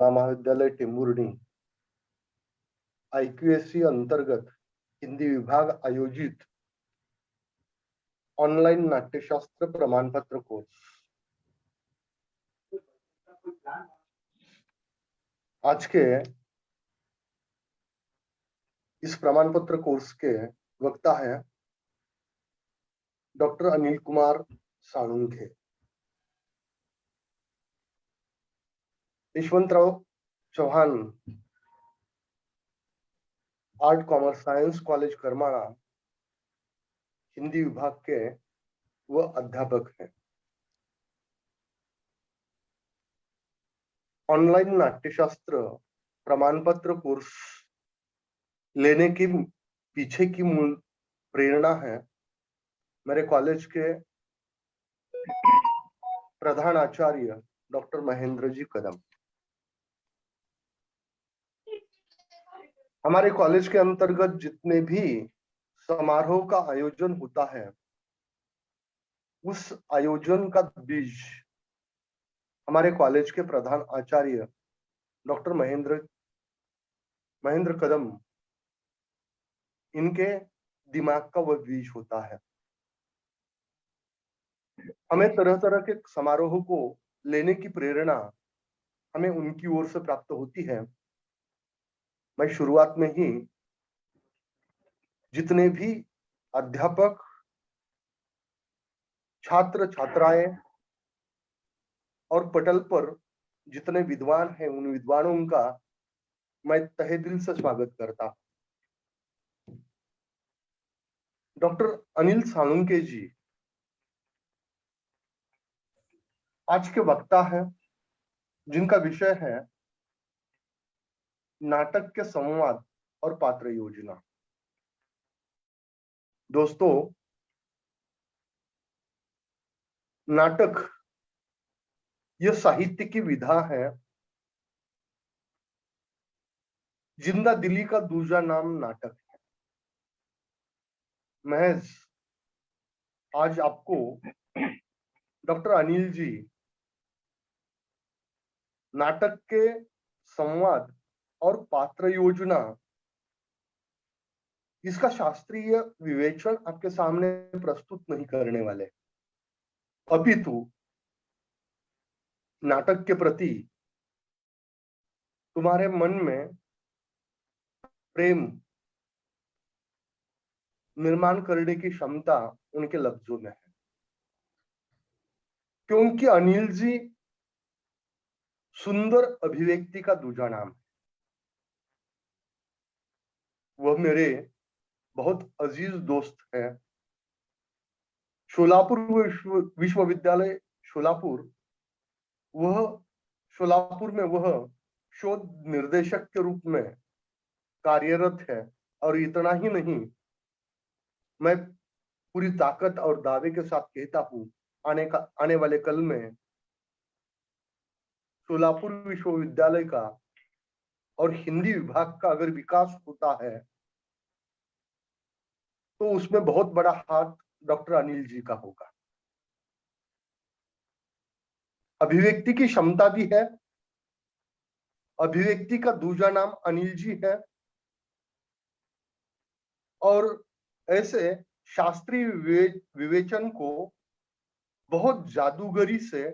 महाविद्यालय टेंभुर्णी IQSC अंतर्गत हिंदी विभाग आयोजित ऑनलाइन नाट्यशास्त्र प्रमाणपत्र कोर्स। आज के इस प्रमाणपत्र कोर्स के वक्ता है doctor Anil Kumar Salunkhe. Yashwantrao Chavan art commerce science college Karmala Hindi विभाग के वह अध्यापक हैं। ऑनलाइन नाट्यशास्त्र प्रमाणपत्र कोर्स लेने की पीछे की मूल प्रेरणा है मेरे कॉलेज के प्रधान आचार्य डॉक्टर महेंद्र जी कदम। हमारे कॉलेज के अंतर्गत जितने भी समारोह का आयोजन होता है उस आयोजन का बीज हमारे कॉलेज के प्रधान आचार्य डॉक्टर महेंद्र कदम इनके दिमाग का वह बीज होता है। हमें तरह तरह के समारोह को लेने की प्रेरणा हमें उनकी ओर से प्राप्त होती है। मैं शुरुआत में ही जितने भी अध्यापक छात्र छात्राएं और पटल पर जितने विद्वान हैं उन विद्वानों का मैं तहे दिल से स्वागत करता। डॉक्टर अनिल साळुंखे जी आज के वक्ता है जिनका विषय है नाटक के संवाद और पात्र योजना। दोस्तों, नाटक यह साहित्य की विधा है। जिंदा दिली का दूसरा नाम नाटक है। महज आज आपको डॉक्टर अनिल जी नाटक के संवाद और पात्र योजना इसका शास्त्रीय विवेचन आपके सामने प्रस्तुत नहीं करने वाले, अपितु नाटक के प्रति तुम्हारे मन में प्रेम निर्माण करने की क्षमता उनके लफ्जों में है। क्योंकि अनिल जी सुंदर अभिव्यक्ति का दूजा नाम है। वह मेरे बहुत अजीज दोस्त हैं। शोलापुर विश्वविद्यालय शोलापुर में वह शोध निर्देशक के रूप में कार्यरत है। और इतना ही नहीं, मैं पूरी ताकत और दावे के साथ कहता हूं आने वाले कल में शोलापुर विश्वविद्यालय का और हिंदी विभाग का अगर विकास होता है तो उसमें बहुत बड़ा हाथ डॉक्टर अनिल जी का होगा। अभिव्यक्ति की क्षमता भी है। अभिव्यक्ति का दूसरा नाम अनिल जी है। और ऐसे शास्त्रीय विवेचन को बहुत जादूगरी से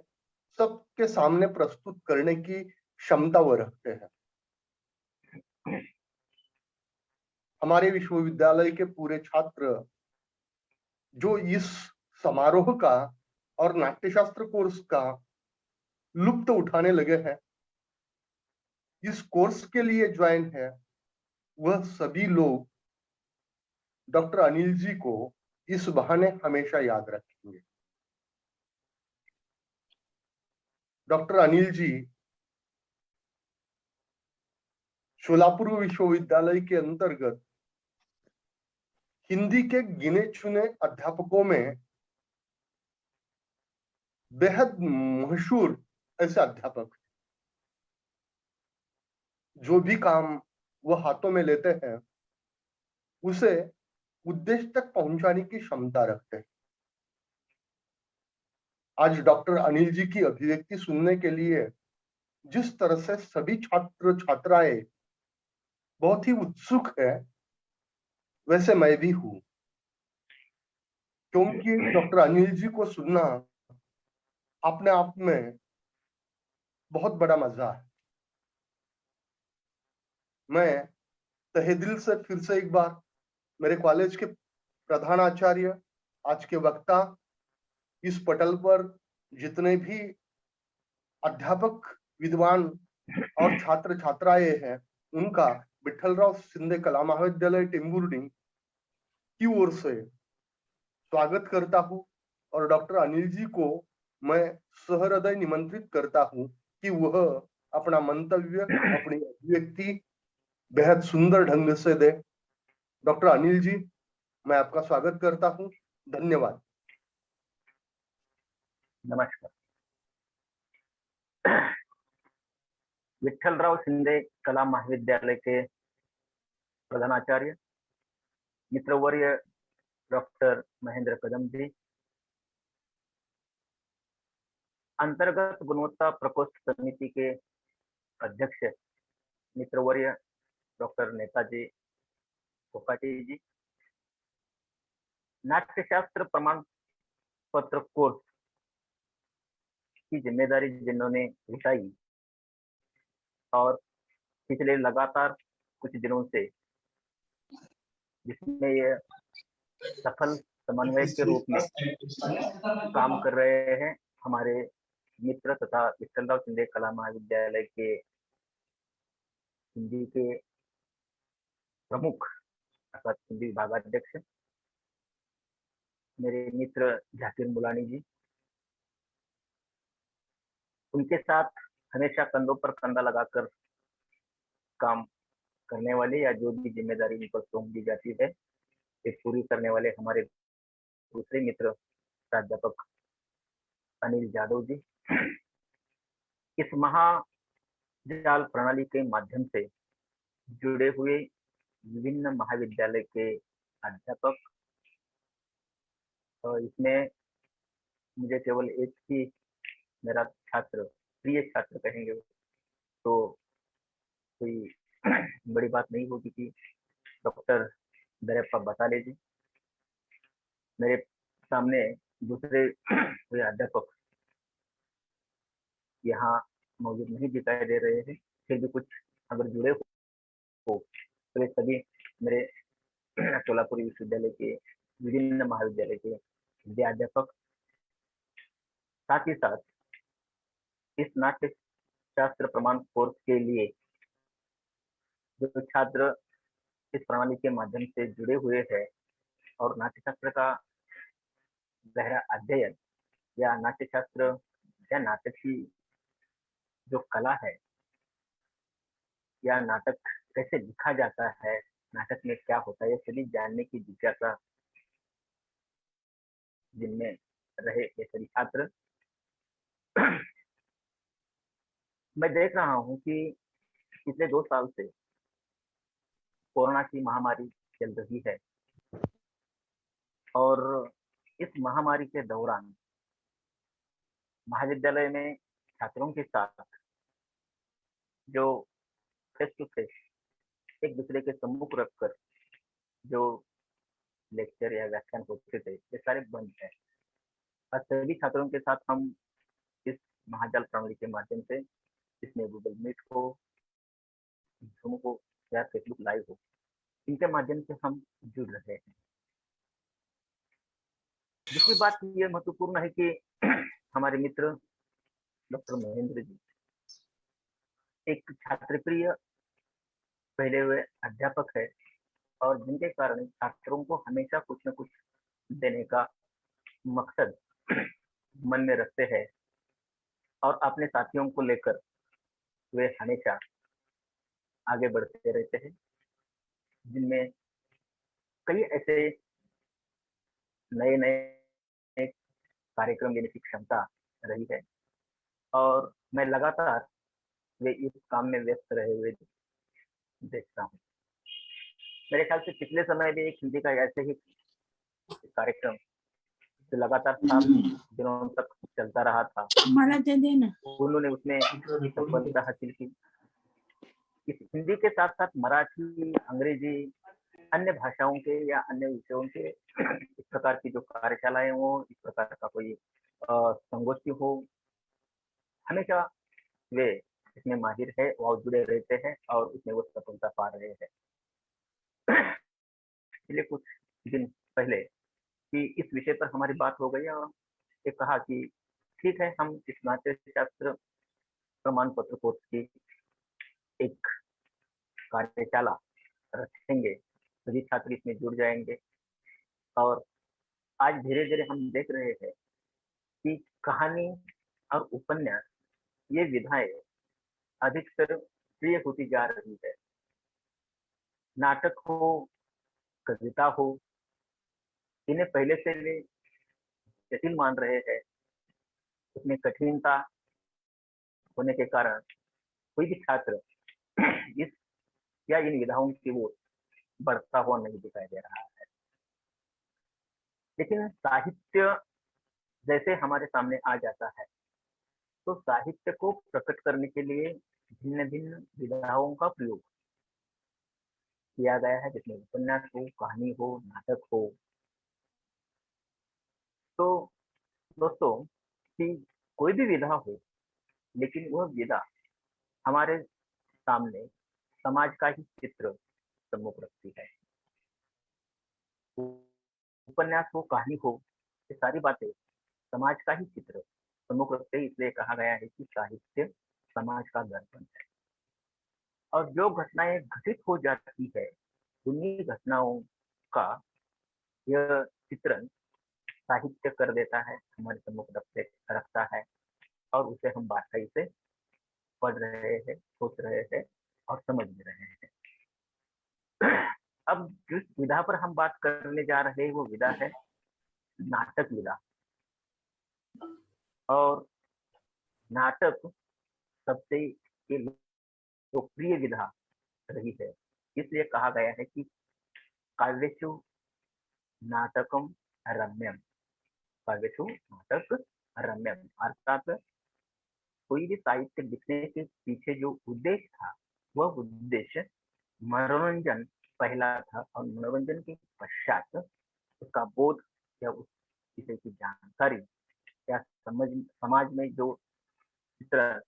सबके सामने प्रस्तुत करने की क्षमता वो रखते हैं। हमारे विश्वविद्यालय के पूरे छात्र जो इस समारोह का और नाट्यशास्त्र कोर्स का लुप्त उठाने लगे हैं, इस कोर्स के लिए ज्वाइन है, वह सभी लोग डॉक्टर अनिल जी को इस बहाने हमेशा याद रखेंगे। डॉक्टर अनिल जी शोलापुर विश्वविद्यालय के अंतर्गत हिंदी के गिने चुने अध्यापकों में बेहद मशहूर ऐसे अध्यापक, जो भी काम वह हाथों में लेते हैं उसे उद्देश्य तक पहुंचाने की क्षमता रखते हैं। आज डॉक्टर अनिल जी की अभिव्यक्ति सुनने के लिए जिस तरह से सभी छात्र छात्राएं बहुत ही उत्सुक है, वैसे मैं भी हूं, क्योंकि डॉक्टर अनिल जी को सुनना अपने आप में बहुत बड़ा मजा है। मैं तहे दिल से फिर से एक बार मेरे कॉलेज के प्रधान आचार्य, आज के वक्ता, इस पटल पर जितने भी अध्यापक, विद्वान और छात्र छात्राएं हैं, उनका विठ्ठलराव शिंदे कला महाविद्यालय टेंभुर्णी की ओर से स्वागत करता हूं और डॉक्टर अनिल जी को मैं सहृदय निमंत्रित करता हूं कि वह अपना मंतव्य, अपनी अभिव्यक्ति बेहद सुंदर ढंग से दे। डॉक्टर अनिल जी, मैं आपका स्वागत करता हूं। धन्यवाद। नमस्कार। विठ्ठलराव शिंदे कला महाविद्यालय के प्रधानाचार्य मित्रवर्य डॉक्टर महेंद्र कदम जी, अंतर्गत गुणवत्ता प्रकोष्ठ समिति के अध्यक्ष मित्रवर्य डॉक्टर नेताजी कोकाटे जी, नाट्यशास्त्र प्रमाण पत्र कोर्स की जिम्मेदारी जिन्होंने उठाई और पिछले लगातार कुछ दिनों से जिसमें ये सफल समन्वय के रूप में काम कर रहे हैं हमारे मित्र तथा विठ्ठलराव शिंदे कला महाविद्यालय के हिंदी के प्रमुख अर्थात हिंदी विभागाध्यक्ष मेरे मित्र झाकिर मुलानी जी, उनके साथ हमेशा कंधों पर कंधा लगाकर काम करने वाले या जो भी जिम्मेदारी उन पर सौंप दी जाती है ये पूरी करने वाले हमारे दूसरे मित्र प्राध्यापक अनिल जादव जी, इस महाजाल प्रणाली के माध्यम से जुड़े हुए विभिन्न महाविद्यालय के अध्यापक, और इसमें मुझे केवल एक ही मेरा छात्र, प्रिय छात्र कहेंगे तो कोई बड़ी बात नहीं होगी कि डॉक्टर दरेप्पा बताले जी, मेरे सामने दूसरे कोई अध्यापक यहाँ मौजूद नहीं दिखाई दे रहे हैं, फिर भी कुछ अगर जुड़े हो तो ये सभी मेरे सोलापुरी विश्वविद्यालय के विभिन्न महाविद्यालय के विद्याध्यापक, साथ ही साथ इस नाट्य शास्त्र प्रमाण कोर्स के लिए जो छात्र इस प्रणाली के माध्यम से जुड़े हुए हैं और नाट्यशास्त्र का गहरा अध्ययन या नाट्यशास्त्र या नाटक की जो कला है या नाटक कैसे लिखा जाता है, नाटक में क्या होता है, ये सभी जानने की जिज्ञासा जिनमें रहे ये सभी छात्र। मैं देख रहा हूँ कि पिछले 2 साल से कोरोना की महामारी चल रही है और इस महामारी के दौरान महाविद्यालय में छात्रों के साथ जो फेस टू फेस एक दूसरे के सम्मुख रखकर जो लेक्चर या व्याख्यान होते थे ये सारे बंद है और सभी छात्रों के साथ हम इस महाजाल प्रणाली के माध्यम से, इसमें गूगल मीट हो, जूम हो या फेसबुक लाइव हो, इनके माध्यम से हम जुड़ रहे हैं। दूसरी बात ये महत्वपूर्ण है कि हमारे मित्र डॉक्टर महेंद्र जी एक छात्र प्रिय पहले हुए अध्यापक है और जिनके कारण छात्रों को हमेशा कुछ न कुछ देने का मकसद मन में रखते हैं और अपने साथियों को लेकर वे हमेशा आगे बढ़ते रहते हैं, जिनमें कई ऐसे नए नए कार्यक्रम लेने की क्षमता रही है और मैं लगातार वे इस काम में व्यस्त रहे हुए देखता हूँ। मेरे ख्याल से पिछले समय भी एक हिंदी का ऐसे ही कार्यक्रम जो लगातार 7 दिनों तक चलता रहा था, मला ते दे ना। उन्होंने उसमें सफलता हासिल की। इस हिंदी के साथ साथ मराठी, अंग्रेजी, अन्य भाषाओं के या अन्य विषयों के इस प्रकार की जो कार्यशालाएं हो, इस प्रकार का कोई संगोष्ठी हो, हमेशा वे इसमें माहिर है और जुड़े रहते हैं और उसमें वो सफलता पा रहे हैं। इसलिए कुछ दिन पहले कि इस विषय पर हमारी बात हो गई और ये कहा कि ठीक है, हम इस नाट्य शास्त्र प्रमाण पत्र कोर्स की एक कार्यशाला रखेंगे, सभी छात्र इसमें जुड़ जाएंगे। और आज धीरे धीरे हम देख रहे हैं कि कहानी और उपन्यास, ये विधाएं अधिकतर प्रिय होती जा रही है। नाटक हो, कविता हो, इन्हें पहले से वे जटिल मान रहे हैं। उसमें कठिनता होने के कारण कोई भी छात्र इस या इन विधाओं की ओर बढ़ता हुआ नहीं दिखाई दे रहा है। लेकिन साहित्य जैसे हमारे सामने आ जाता है, तो साहित्य को प्रकट करने के लिए भिन्न भिन्न विधाओं का प्रयोग किया गया है, जिसमें उपन्यास हो, कहानी हो, नाटक हो। तो दोस्तों, कि कोई भी विधा हो, लेकिन वह विधा हमारे सामने समाज का ही चित्र सम्मुख रखती है। उपन्यास हो, कहानी हो, ये सारी बातें समाज का ही चित्र सम्मुख रखते हैं। इसलिए कहा गया है कि साहित्य समाज का दर्पण है। और जो घटनाएं घटित हो जाती है, उन्हीं घटनाओं का यह चित्रण साहित्य कर देता है, हमारे सम्मुख रखता है और उसे हम बारीकी से पढ़ रहे हैं, सोच रहे हैं और समझ भी रहे हैं। अब जिस विधा पर हम बात करने जा रहे हैं वो विधा है नाटक विधा। और नाटक सबसे लोकप्रिय विधा रही है, इसलिए कहा गया है कि काव्येषु नाटकम रम्यम, काव्येषु नाटक रम्यम, अर्थात कोई भी साहित्य लिखने के पीछे जो उद्देश्य था, वह उद्देश्य मनोरंजन पहला था और मनोरंजन के पश्चात उसका बोध या उस विषय की जानकारी या समाज में जो चित्र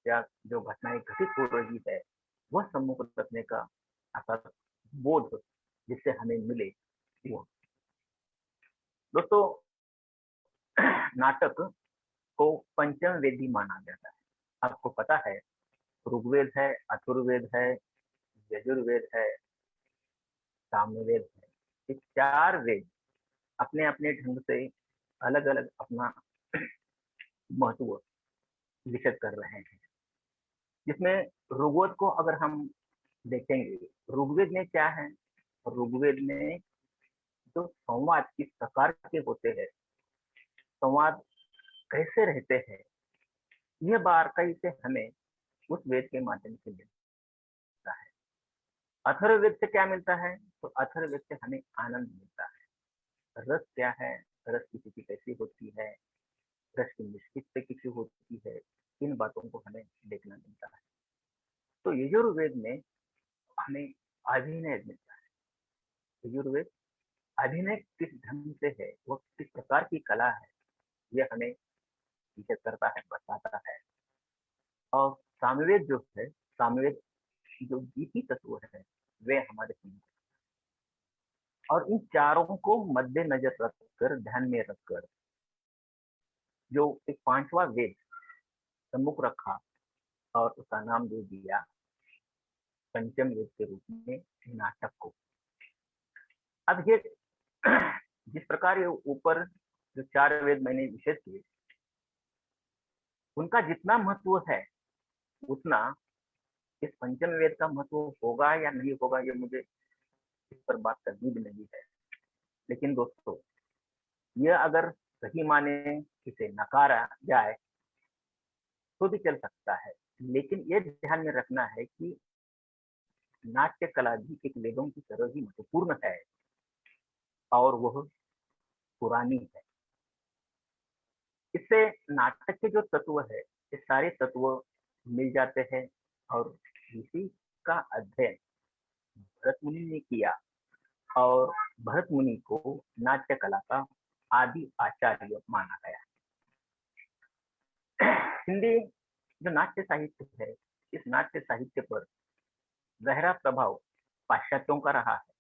या जो घटनाएं घटित हो रही है, वह सम्मुख रखने का अर्थात बोध जिससे हमें मिले वो। दोस्तों, नाटक को पंचम वेदी माना जाता है। आपको पता है, ऋग्वेद है, अथर्ववेद है, यजुर्वेद है, सामवेद है। ये 4 वेद अपने अपने ढंग से अलग अलग अपना महत्व विकसित कर रहे हैं। जिसमें ऋग्वेद को अगर हम देखेंगे, ऋग्वेद में क्या है, ऋग्वेद में जो संवाद किस प्रकार के होते हैं, संवाद कैसे रहते हैं, यह बारीकी से हमें उस वेद के माध्यम से मिलता है। अथर्ववेद से क्या मिलता है, तो अथर्ववेद से हमें आनंद मिलता है। रस क्या है, रस की स्थिति कैसी होती है, रस की निश्चित कैसी होती है, इन बातों को हमें देखना मिलता है। तो यजुर्वेद में हमें अभिनय मिलता है। यजुर्वेद अभिनय किस ढंग से है, वो किस प्रकार की कला है, यह हमें विकसित करता है, बताता है। और सामवेद जो है, सामवेद जो गीति तत्व है, वे हमारे सामने। और इन चारों को मद्देनजर रखकर, ध्यान में रखकर, जो एक 5वां वेद सम्मुख रखा और उसका नाम दे दिया पंचम वेद के रूप में नाटक को। अब ये जिस प्रकार ये ऊपर जो 4 वेद मैंने विशेष किए, उनका जितना महत्व है, उतना इस पंचम वेद का महत्व होगा या नहीं होगा, ये मुझे इस पर बात करनी भी नहीं है। लेकिन दोस्तों, यह अगर सही माने इसे नकारा जाए तो भी चल सकता है, लेकिन ये ध्यान में रखना है कि नाट्य कला भी एक वेदों की तरह ही महत्वपूर्ण है और वह पुरानी है। इससे नाटक के जो तत्व है, ये सारे तत्व मिल जाते हैं और इसी का अध्ययन भरत मुनि ने किया और भरत मुनि को नाट्य कला का आदि आचार्य माना गया। हिंदी जो नाट्य साहित्य है, इस नाट्य साहित्य पर गहरा प्रभाव पाश्चात्यों का रहा है,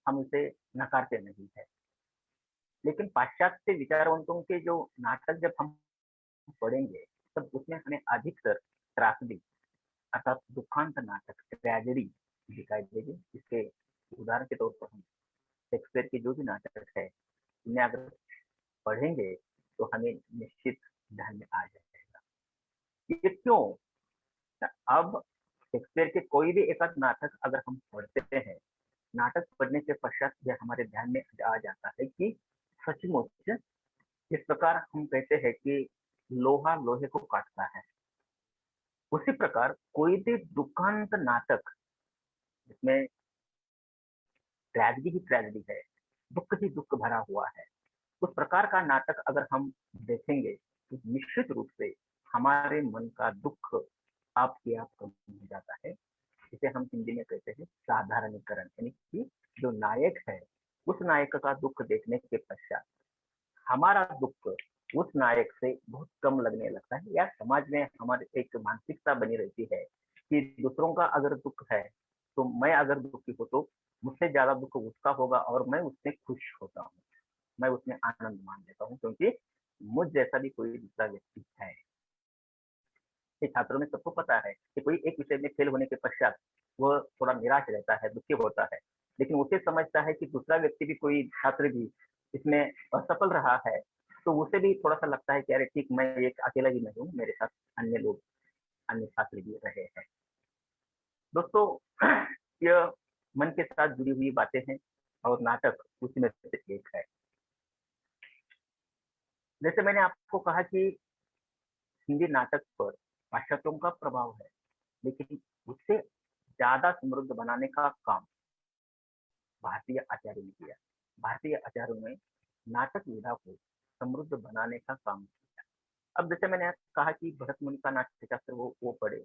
हम इसे नकारते नहीं है। लेकिन पाश्चात्य विचारवंतों के जो नाटक जब हम पढ़ेंगे, तब उसमें हमें अधिकतर त्रासदी अर्थात दुखांत नाटक, ट्रेजेडी दिखाई देगी। इसके उदाहरण के तौर पर हम शेक्सपियर के जो भी नाटक है, उन्हें अगर पढ़ेंगे तो हमें निश्चित ध्यान में आ जाएगा। ये क्यों? अब शेक्सपियर के कोई भी एक आध नाटक अगर हम पढ़ते हैं, नाटक पढ़ने के पश्चात यह हमारे ध्यान में आ जाता है कि सचमुच इस प्रकार हम कहते हैं कि लोहा लोहे को काटता है, उसी प्रकार कोई भी दुखांत नाटक जिसमें ट्रेजेडी ही ट्रेजेडी है, दुख ही दुख भरा हुआ है, उस प्रकार का नाटक अगर हम देखेंगे तो निश्चित रूप से हमारे मन का दुख आपके आप कम हो जाता है। इसे हम हिंदी में कहते हैं साधारणीकरण, यानी कि जो नायक है उस नायक का दुख देखने के पश्चात हमारा दुख उस नायक से बहुत कम लगने लगता है, या समाज में हमारे एक मानसिकता बनी रहती है कि दूसरों का अगर दुख है तो मैं अगर दुखी हो तो मुझसे ज्यादा दुख उसका होगा और मैं उसमें खुश होता हूँ, मैं उसमें आनंद मान लेता हूँ, क्योंकि मुझ जैसा भी कोई दूसरा व्यक्ति है। छात्रों में सबको पता है कि कोई एक विषय में फेल होने के पश्चात वह थोड़ा निराश रहता है, दुखी होता है, लेकिन उसे समझता है कि दूसरा व्यक्ति भी, कोई छात्र भी इसमें असफल रहा है, तो उसे भी थोड़ा सा लगता है कि अरे ठीक, मैं एक अकेला ही नहीं हूँ, मेरे साथ अन्य लोग, अन्य छात्र भी रहे हैं। दोस्तों, यह मन के साथ जुड़ी हुई बातें हैं और नाटक उसी में से एक है। जैसे मैंने आपको कहा कि हिंदी नाटक पर पाश्चात्यों का प्रभाव है, लेकिन उससे ज्यादा समृद्ध बनाने का काम भारतीय आचार्यों ने किया। भारतीय आचार्यों ने नाटक विधा को समृद्ध बनाने का काम किया। अब जैसे मैंने कहा कि भरत मुनि का नाट्य शास्त्र वो पढ़े,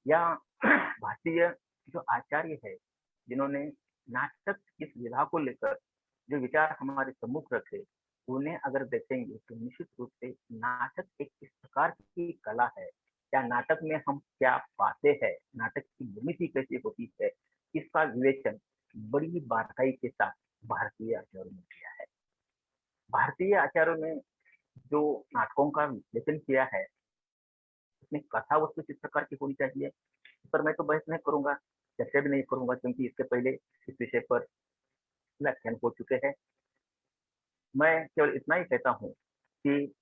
या भारतीय जो आचार्य है जिन्होंने नाटक इस विधा को लेकर जो विचार हमारे सम्मुख रखे, उन्हें अगर देखेंगे तो निश्चित रूप से नाटक एक इस प्रकार की कला है, या नाटक में हम क्या पाते हैं, नाटक की निर्मिति कैसे होती है, इसका विवेचन बड़ी बारीकाई के साथ भारतीय आचार्यों ने किया है। भारतीय आचार्यों ने जो नाटकों का विश्लेषण किया है, उसमें कथा वस्तु किस प्रकार की होनी चाहिए, इस पर मैं तो बहस नहीं करूंगा, चर्चा भी नहीं करूंगा, क्योंकि इससे पहले इस विषय पर व्याख्यान हो चुके हैं। मैं केवल इतना ही कहता हूँ कि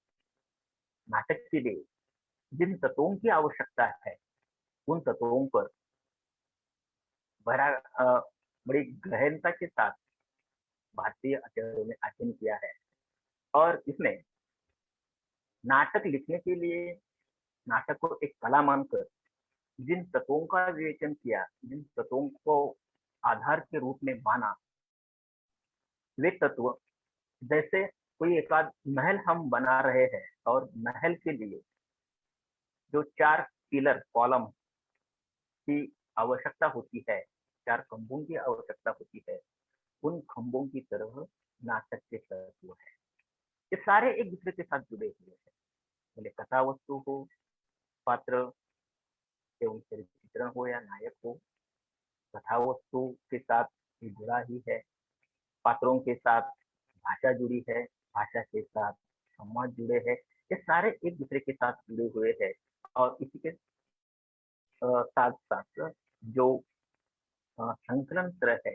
नाटक के लिए जिन तत्वों की आवश्यकता है, उन तत्वों पर बड़ा बड़ी गहनता के साथ भारतीय आचार्यों ने अध्ययन किया है, और इसमें नाटक लिखने के लिए नाटक को एक कला मानकर जिन तत्वों का विवेचन किया, जिन तत्वों को आधार के रूप में माना, वे तत्व, जैसे कोई एक आध महल हम बना रहे हैं और महल के लिए जो 4 पिलर कॉलम की आवश्यकता होती है, 4 खंभों की आवश्यकता होती है, उन खंभों की तरह नाटक के तत्व है। ये सारे एक दूसरे के साथ जुड़े हुए हैं, भले कथा वस्तु हो, पात्र एवं चरित्र चित्रण हो या नायक हो, कथा वस्तु के साथ जुड़ा ही है, पात्रों के साथ भाषा जुड़ी है, भाषा के साथ समाज जुड़े हैं, ये सारे एक दूसरे के साथ जुड़े हुए हैं। और इसी के साथ साथ जो संकलन तरह है,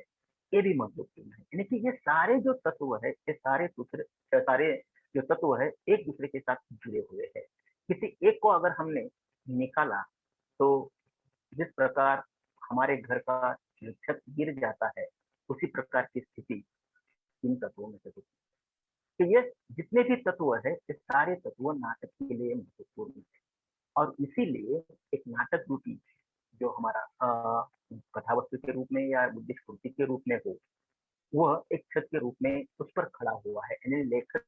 ये भी महत्वपूर्ण है, यानी कि ये सारे जो तत्व है, ये सारे दूसरे सारे जो तत्व है एक दूसरे के साथ जुड़े हुए हैं। किसी एक को अगर हमने निकाला तो जिस प्रकार हमारे घर का छत गिर जाता है, उसी प्रकार की स्थिति इन तत्वों में से होती है। तो ये जितने भी तत्व है, ये सारे तत्व नाटक के लिए महत्वपूर्ण है, और इसीलिए एक नाटक रूपी जो हमारा कथा वस्तु के रूप में या बुद्धिस्ट कृति के रूप में हो, वह एक छत के रूप में उस पर खड़ा हुआ है, यानी लेखक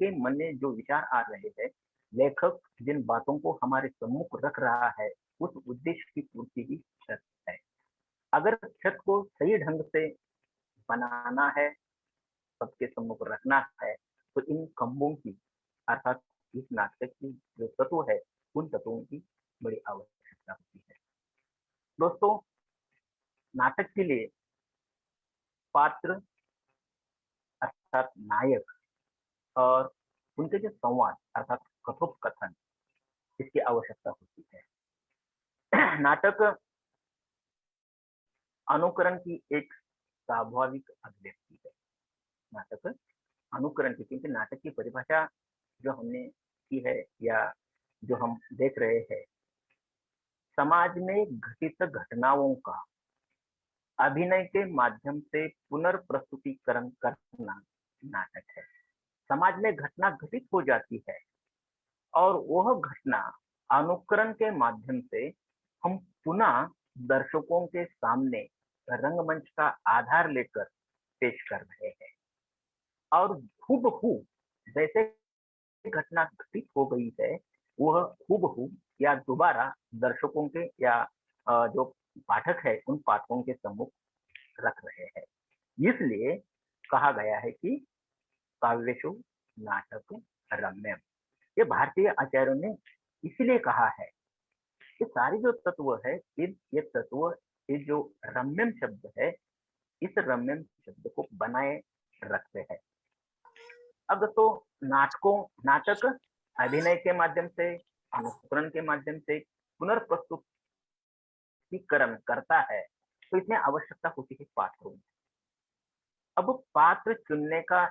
के मन में जो विचार आ रहे हैं, लेखक जिन बातों को हमारे सम्मुख रख रहा है, उस उद्देश्य की पूर्ति ही छत है। अगर छत को सही ढंग से बनाना है, सबके सम्मुख रखना है, तो इन खंभों की अर्थात इस नाटक की जो तत्व है, उन तत्वों की बड़ी आवश्यकता होती है। दोस्तों, नाटक के लिए पात्र अर्थात नायक और उनके जो संवाद अर्थात कथोपकथन, इसकी आवश्यकता होती है। नाटक अनुकरण की एक स्वाभाविक अभिव्यक्ति है। नाटक अनुकरण की, क्योंकि नाटक की परिभाषा जो हमने की है या जो हम देख रहे हैं, समाज में घटित घटनाओं का अभिनय के माध्यम से पुनर्प्रस्तुतिकरण करना नाटक है। समाज में घटना घटित हो जाती है और वह घटना अनुकरण के माध्यम से हम पुनः दर्शकों के सामने रंगमंच का आधार लेकर पेश कर रहे हैं और हूबहू जैसे घटना घटित हो गई है, वह हूबहू या दोबारा दर्शकों के या जो पाठक है उन पाठकों के सम्मुख रख रहे हैं। इसलिए कहा गया है कि काव्येषु नाटक रम्यम। ये भारतीय आचार्यों ने इसलिए कहा है कि सारी जो तत्व है, ये तत्व, ये जो रम्यम शब्द है, इस रम्यम शब्द को बनाए रखते हैं। अब तो नाटक अभिनय के माध्यम से, अनुकरण के माध्यम से पुनर्प्रस्तुतिकरण करता है, तो इसमें आवश्यकता होती है पात्रों की। अब पात्र चुनने का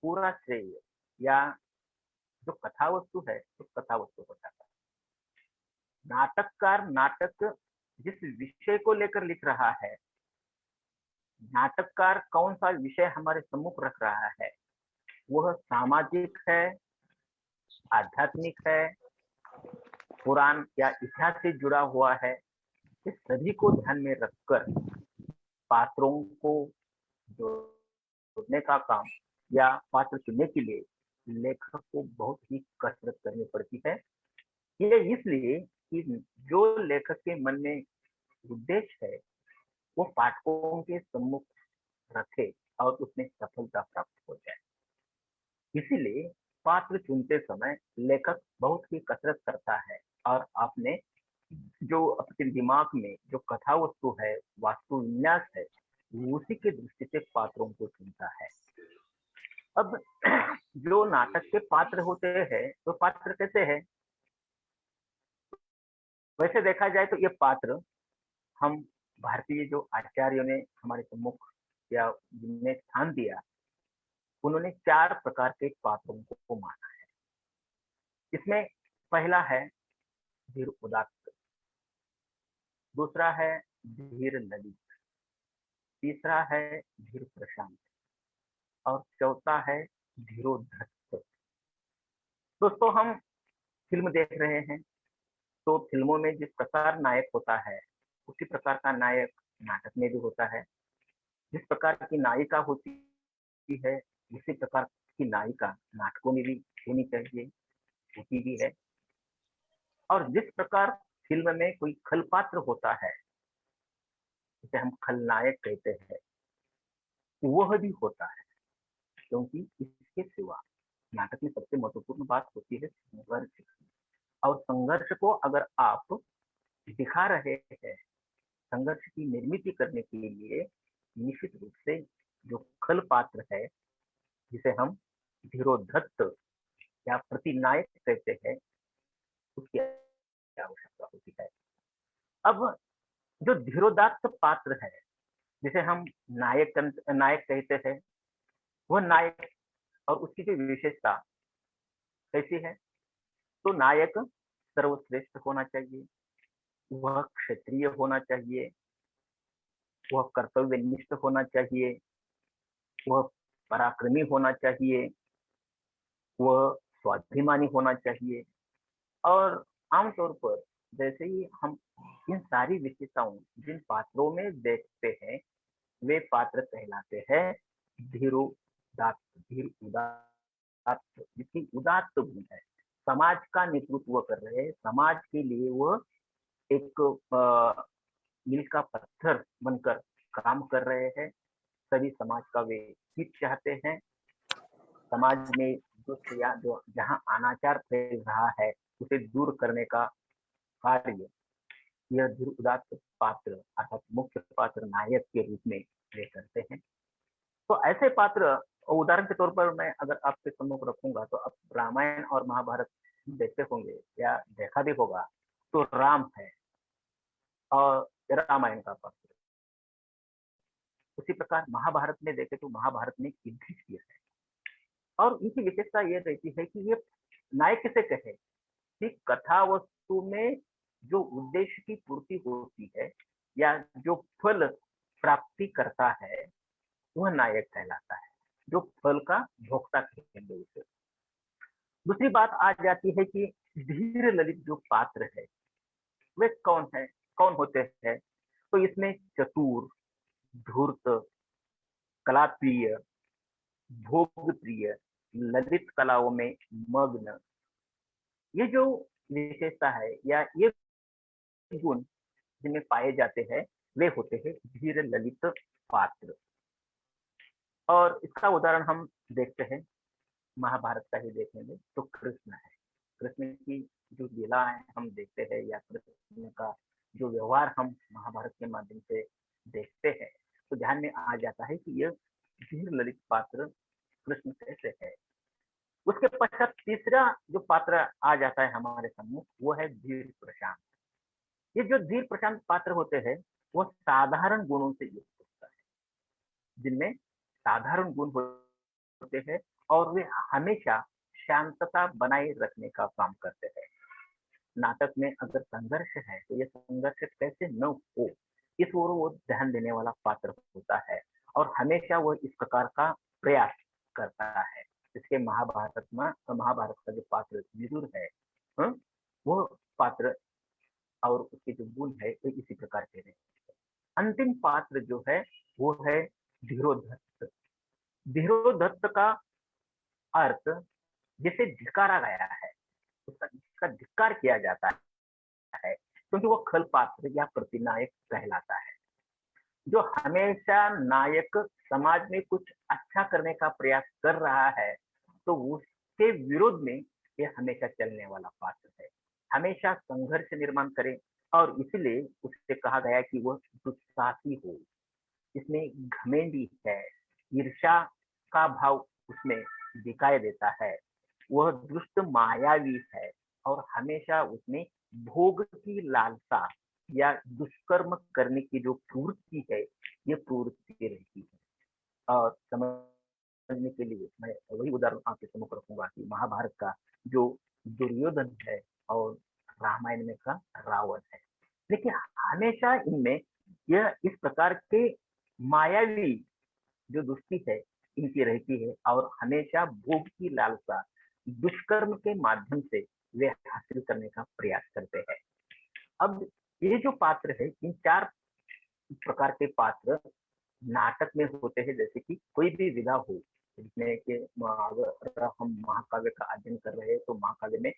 पूरा श्रेय या जो कथा वस्तु है, उस कथा वस्तु को जाता है। नाटककार नाटक जिस विषय को लेकर लिख रहा है, नाटककार कौन सा विषय हमारे सम्मुख रख रहा है, वह सामाजिक है, आध्यात्मिक है, पुराण या इतिहास से जुड़ा हुआ है, इस सभी को ध्यान में रखकर पात्रों को जोड़ने का काम या पात्र चुनने के लिए लेखक को बहुत ही कसरत करनी पड़ती है। ये इसलिए कि जो लेखक के मन में उद्देश्य है, वो पाठकों के सम्मुख रखे और उसमें सफलता प्राप्त हो जाए। इसीलिए पात्र चुनते समय लेखक बहुत ही कसरत करता है और आपने जो अपने दिमाग में जो कथा वस्तु है, वास्तु विन्यास है, उसी के दृष्टि से पात्रों को चुनता है। अब जो नाटक के पात्र होते हैं, तो पात्र कैसे है? वैसे देखा जाए तो ये पात्र हम भारतीय जो आचार्यों ने हमारे सम्मुख या जिनने स्थान दिया, उन्होंने 4 प्रकार के पात्रों को माना है। इसमें पहला है धीर उदात्त, दूसरा है धीर ललित, तीसरा है धीर प्रशांत और चौथा है धीरोधत्त। दोस्तों, हम फिल्म देख रहे हैं, तो फिल्मों में जिस प्रकार नायक होता है, उसी प्रकार का नायक नाटक में भी होता है। जिस प्रकार की नायिका होती है, उसी प्रकार की नायिका नाटकों में भी होनी चाहिए, होती भी है। और जिस प्रकार फिल्म में कोई खल पात्र होता है, जिसे हम खलनायक कहते हैं, वह भी होता है, क्योंकि इसके सिवा नाटक में सबसे महत्वपूर्ण बात होती है संघर्ष की। और संघर्ष को अगर आप दिखा रहे हैं, संघर्ष की निर्मित करने के लिए निश्चित रूप से जो खल पात्र है, जिसे हम धीरोधत्त या प्रतिनायक कहते हैं, उसकी आवश्यकता होती है। अब जो धीरोदात्त पात्र है, जिसे हम नायक कहते हैं, वह नायक और उसकी जो विशेषता कैसी है? तो नायक सर्वश्रेष्ठ होना चाहिए, वह क्षत्रिय होना चाहिए, वह कर्तव्यनिष्ठ होना चाहिए, वह पराक्रमी होना चाहिए, वह स्वाभिमानी होना चाहिए। और आमतौर पर जैसे ही हम इन सारी विशेषताओं जिन पात्रों में देखते हैं, वे पात्र कहलाते हैं धीरोदात्त, धीर उदात्त जिसकी उदात्त गुण है, समाज का नेतृत्व कर रहे हैं, समाज के लिए वो एक मील का पत्थर बनकर काम कर रहे हैं। सभी समाज का वे हित चाहते हैं। समाज में जो जहाँ अनाचार फैल रहा है उसे दूर करने का कार्य यह धीर उदात्त पात्र अर्थात मुख्य पात्र नायक के रूप में वे करते हैं। तो ऐसे पात्र उदाहरण के तौर पर मैं अगर आपके सम्मुख रखूंगा तो आप रामायण और महाभारत देखते होंगे या देखा भी होगा। तो राम है और रामायण का पात्र, उसी प्रकार महाभारत में देखे तो महाभारत में युधिष्ठिर है और इनकी विशेषता यह रहती है कि ये नायक किसे कहे कि कथा वस्तु में जो उद्देश्य की पूर्ति होती है या जो फल प्राप्ति करता है वह नायक कहलाता है, जो फल का भोक्ता कहेंगे उसे। दूसरी बात आ जाती है कि धीर ललित जो पात्र है वे कौन है, कौन होते हैं। तो इसमें चतुर, धूर्त, कला प्रिय, भोग प्रिय, ललित कलाओं में मग्न, ये जो विशेषता है या ये गुण जिनमें पाए जाते हैं वे होते हैं धीर ललित पात्र। और इसका उदाहरण हम देखते हैं महाभारत का ही देखेंगे तो कृष्ण है। कृष्ण की जो लीलाएं हम देखते हैं या कृष्ण का जो व्यवहार हम महाभारत के माध्यम से देखते हैं तो ध्यान में आ जाता है कि यह धीर ललित पात्र कृष्ण कैसे है। उसके पश्चात तीसरा जो पात्र आ जाता है हमारे सम्मुख वो है धीर प्रशांत। ये जो धीर प्रशांत पात्र होते हैं वो साधारण गुणों से युक्त होता है, जिनमें साधारण गुण होते हैं और वे हमेशा शांतता बनाए रखने का काम करते हैं। नाटक में अगर संघर्ष है तो यह संघर्ष कैसे न हो इस ओर वो ध्यान देने वाला पात्र होता है और हमेशा वो इस प्रकार का प्रयास करता है। इसके महाभारत का जो पात्र विदुर है, वो पात्र और उसके जो गुण है वो इसी प्रकार के हैं। अंतिम पात्र जो है वो है धीरोधत्त। धीरोधत्त का अर्थ जिसे धिकारा गया है, उसका धिक्कार किया जाता है क्योंकि वो खल पात्र या प्रतिनायक कहलाता है। जो हमेशा नायक समाज में कुछ अच्छा करने का प्रयास कर रहा है तो उसके विरोध में ये हमेशा चलने वाला पात्र है, हमेशा संघर्ष निर्माण करे और इसलिए उससे कहा गया कि वह दुस्साहसी हो। इसमें घमेंडी है, ईर्ष्या का भाव उसमें दिखाई देता है, वह दुष्ट मायावी है और हमेशा उसमें भोग की लालसा या दुष्कर्म करने की जो प्रवृत्ति है ये प्रवृत्ति रहती है। और समझने के लिए मैं वही उदाहरण आपके सम्मुख रखूंगा कि महाभारत का जो दुर्योधन है और रामायण में का रावण है। लेकिन हमेशा इनमें यह इस प्रकार के मायावी जो दुष्टि है इनकी रहती है और हमेशा भोग की लालसा दुष्कर्म के माध्यम से वे हासिल करने का प्रयास करते हैं। अब ये जो पात्र है इन चार प्रकार के पात्र नाटक में होते हैं। जैसे कि कोई भी विधा हो जिसमें कि अगर हम महाकाव्य का अध्ययन कर रहे हैं तो महाकाव्य में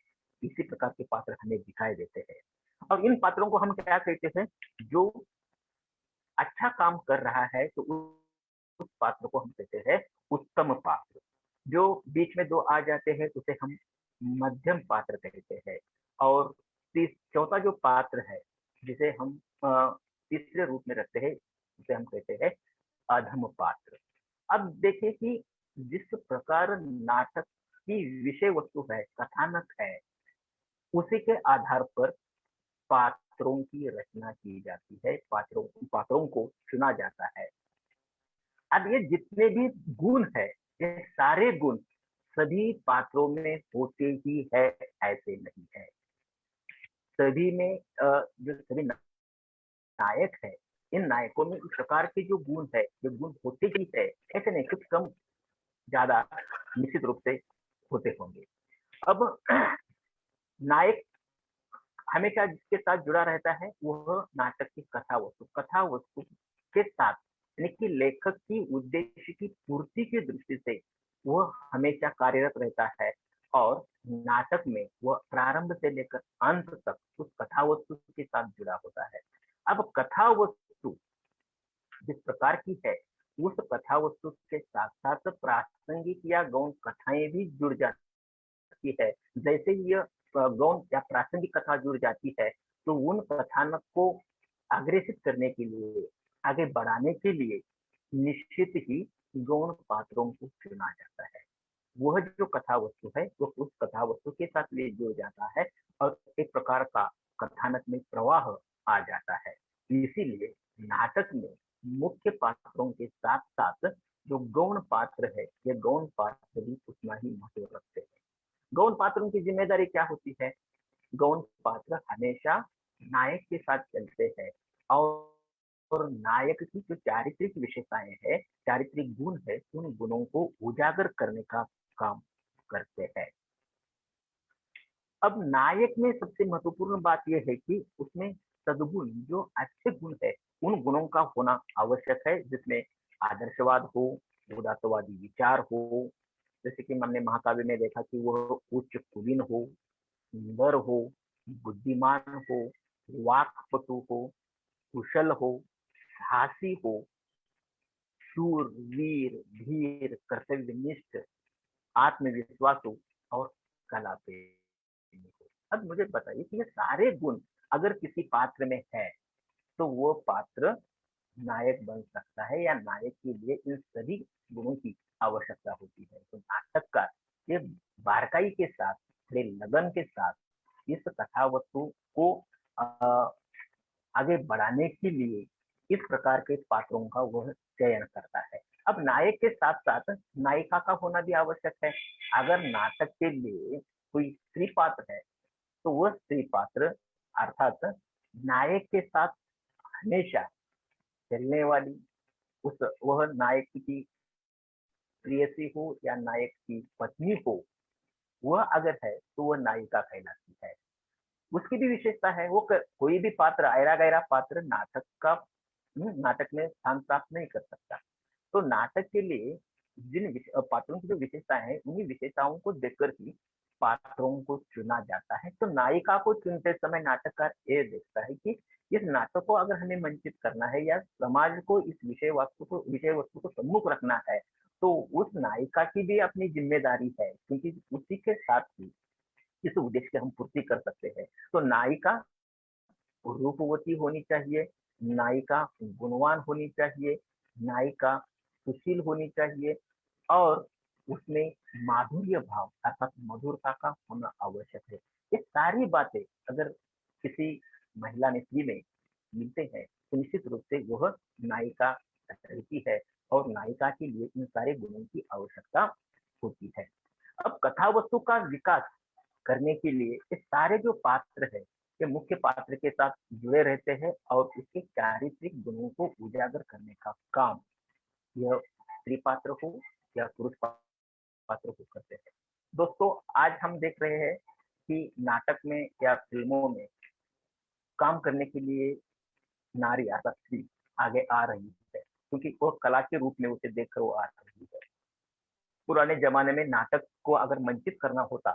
इसी प्रकार के पात्र हमें दिखाई देते हैं और इन पात्रों को हम क्या कहते हैं, जो अच्छा काम कर रहा है तो उस पात्र को हम कहते हैं उत्तम पात्र। जो बीच में दो आ जाते हैं उसे हम मध्यम पात्र कहते हैं और चौथा जो पात्र है जिसे हम तीसरे रूप में रखते हैं उसे हम कहते हैं अधम पात्र। अब देखिए कि जिस प्रकार नाटक की विषय वस्तु है, कथानक है, उसी के आधार पर पात्रों की रचना की जाती है, पात्रों को चुना जाता है। अब ये जितने भी गुण है ये सारे गुण सभी पात्रों में होते ही है ऐसे नहीं है। सभी में जो सभी नायक है इन नायकों में इस प्रकार के जो गुण है ये गुण होते ही है ऐसे नहीं, कुछ कम ज्यादा निश्चित रूप से होते होंगे। अब नायक हमेशा जिसके साथ जुड़ा रहता है वह नाटक की कथा वस्तु के साथ यानी कि लेखक की उद्देश्य की पूर्ति की दृष्टि से वह हमेशा कार्यरत रहता है और नाटक में वह प्रारंभ से लेकर अंत तक उस कथा वस्तु के साथ जुड़ा होता है। अब कथा वस्तु जिस प्रकार की है, उस कथा वस्तु के साथ साथ प्रासंगिक या गौण कथाएं भी जुड़ जाती है। जैसे ही यह गौण या प्रासंगिक कथा जुड़ जाती है, तो उन कथानक को अग्रेसित करने के लिए, आगे बढ़ाने के लिए निश्चित ही गौण पात्रों को चुना जाता है। वह जो कथा वस्तु है, वो उस कथा वस्तु के साथ ले जुड़ जाता है और एक प्रकार का कथानक में प्रवाह आ जाता है। इसीलिए नाटक में मुख्य पात्रों के साथ साथ जो गौण पात्र है, ये गौण पात्र भी उतना ही महत्व रखते हैं। गौण पात्रों की जिम्मेदारी क्या होती है? गौण पात्र हमेशा नायक के साथ चलते हैं और नायक की जो चारित्रिक विशेषताएं है, चारित्रिक गुण है, उन गुणों को उजागर करने का काम करते हैं। अब नायक में सबसे महत्वपूर्ण बात यह है कि उसमें सद्गुण, जो अच्छे गुण है, उन गुणों का होना आवश्यक है, जिसमें आदर्शवाद हो, उदारतावादी विचार हो। जैसे कि हमने महाकाव्य में देखा कि वह उच्च कुलीन हो, सुंदर हो, बुद्धिमान हो, वाक्पटु हो, कुशल हो, साहसी हो, शूर, वीर, धीर, कर्तव्यनिष्ठ, आत्मविश्वासु और कला प्रेमी हो। अब मुझे बताइए कि ये सारे गुण अगर किसी पात्र में है, तो वो पात्र नायक बन सकता है या नायक के लिए इन सभी गुणों की आवश्यकता होती है। तो नाटककार ये बारकाई के साथ, बड़े लगन के साथ इस कथा वस्तु को आगे बढ़ाने के लिए इस प्रकार के पात्रों का वह चयन करता है। अब नायक के साथ साथ नायिका का होना भी आवश्यक है। अगर नाटक के लिए कोई स्त्री पात्र है, तो वह स्त्री पात्र अर्थात नायक के साथ हमेशा चलने वाली, उस वह नायक की प्रेयसी हो या नायक की पत्नी हो, वह अगर है तो वह नायिका कहलाती है। उसकी भी विशेषता है, वो कोई भी पात्र, आयरा गैरा पात्र नाटक में स्थान प्राप्त नहीं कर सकता। तो नाटक के लिए पात्रों की जो विशेषता है, उन्हीं विशेषताओं को देखकर ही पात्रों को चुना जाता है। तो नायिका को चुनते समय नाटककार ये देखता है कि इस नाटक को अगर हमें मंचित करना है या समाज को इस विषय वस्तु को सम्मुख रखना है, तो उस नायिका की भी अपनी जिम्मेदारी है, क्योंकि उसी के साथ ही इस उद्देश्य की हम पूर्ति कर सकते हैं। तो नायिका रूपवती होनी चाहिए, नायिका गुणवान होनी चाहिए, नायिका सुशील होनी चाहिए और उसमें माधुर्य भाव अर्थात मधुरता का होना आवश्यक है। ये सारी बातें अगर किसी महिला में, स्त्री में मिलते हैं, तो निश्चित रूप से वह नायिका रहती है और नायिका के लिए इन सारे गुणों की आवश्यकता होती है। अब कथा वस्तु का विकास करने के लिए ये सारे जो पात्र है, ये मुख्य पात्र के साथ जुड़े रहते हैं और उसके चारित्रिक गुणों को उजागर करने का काम यह स्त्री पात्र हो या पुरुष पात्र हो करते हैं। दोस्तों, आज हम देख रहे हैं कि नाटक में या फिल्मों में काम करने के लिए नारी अर्थात स्त्री आगे आ रही है, क्योंकि वो कला के रूप में उसे देखकर वो आ रही है। पुराने जमाने में नाटक को अगर मंचित करना होता,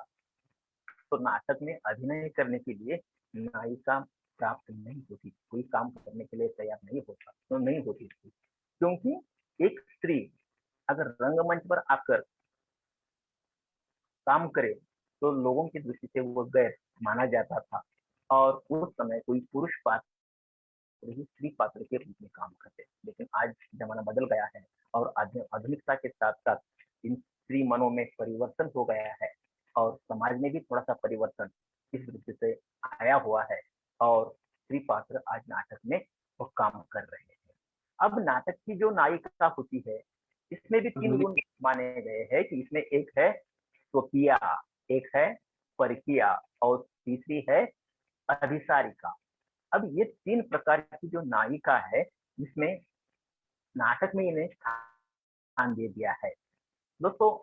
तो नाटक में अभिनय करने के लिए नायिका प्राप्त नहीं होती, कोई काम करने के लिए तैयार नहीं होती थी, क्योंकि एक स्त्री अगर रंगमंच पर आकर काम करे, तो लोगों की दृष्टि से वो गैर माना जाता था और उस समय कोई पुरुष पात्र ही स्त्री पात्र के रूप में काम करते। लेकिन आज जमाना बदल गया है और आधुनिकता के साथ साथ इन स्त्री मनों में परिवर्तन हो गया है और समाज में भी थोड़ा सा परिवर्तन इस दृष्टि से आया हुआ है और स्त्री पात्र आज नाटक में वो काम कर रहे हैं। अब नाटक की जो नायिका होती है, इसमें भी तीन गुण माने गए हैं कि इसमें एक है स्वकीया, एक है परकीया और तीसरी है अभिसारिका। अब ये तीन प्रकार की जो नायिका है, जिसमें नाटक में इन्हें स्थान दे दिया है। दोस्तों,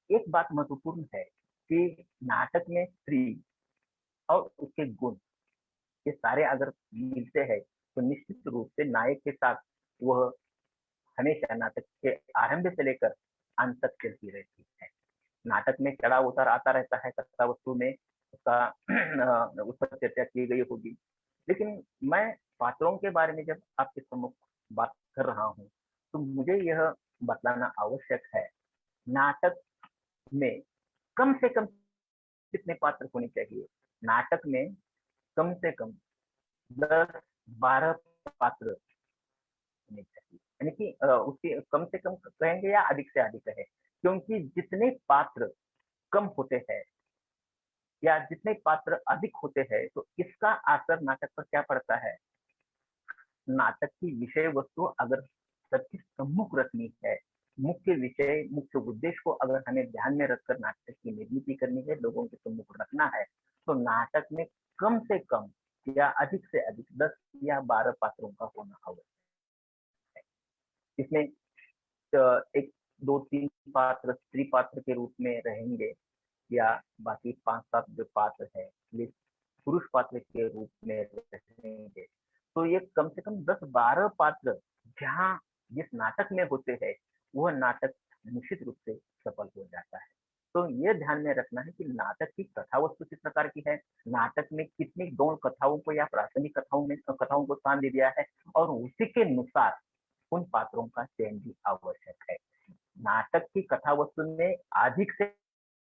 एक बात महत्वपूर्ण है कि नाटक में स्त्री और उसके गुण ये सारे अगर मिलते हैं, तो निश्चित रूप से नायक के साथ वह हमेशा नाटक के आरंभ से लेकर अंत तक चलती रहती है। नाटक में चढ़ाव उतार आता रहता है, कथा वस्तु में उसका उस पर चर्चा की गई होगी। लेकिन मैं पात्रों के बारे में जब आपके सम्मुख बात कर रहा हूँ, तो मुझे यह बतलाना आवश्यक है, नाटक में कम से कम कितने पात्र होने चाहिए? नाटक में कम से कम 10-12 पात्र होने चाहिए। यानी कि उसके कम से कम कहेंगे या अधिक से अधिक है। क्योंकि जितने पात्र कम होते हैं या जितने पात्र अधिक होते हैं, तो इसका असर नाटक पर क्या पड़ता है? नाटक की विषय वस्तु अगर सबके सम्मुख रखनी है, मुख्य विषय, मुख्य उद्देश्य को अगर हमें ध्यान में रखकर नाटक की निर्मिति करनी है, लोगों के सम्मुख रखना है, तो नाटक में कम से कम या अधिक से अधिक 10 या 12 पात्रों का होना आवश्यक है। इसमें एक 2-3 पात्र स्त्री पात्र के रूप में रहेंगे या बाकी 5-7 जो पात्र है वे पुरुष पात्र के रूप में रहेंगे। तो ये कम से कम 10-12 पात्र जहाँ जिस नाटक में होते हैं, वह नाटक निश्चित रूप से सफल हो जाता है। तो ये ध्यान में रखना है कि नाटक की कथा वस्तु किस प्रकार की है, नाटक में कितनी गौण कथाओं को या प्रासंगिक कथाओं को स्थान दे दिया है, और उसी के अनुसार उन पात्रों का चयन भी आवश्यक है। नाटक की कथा वस्तु में अधिक से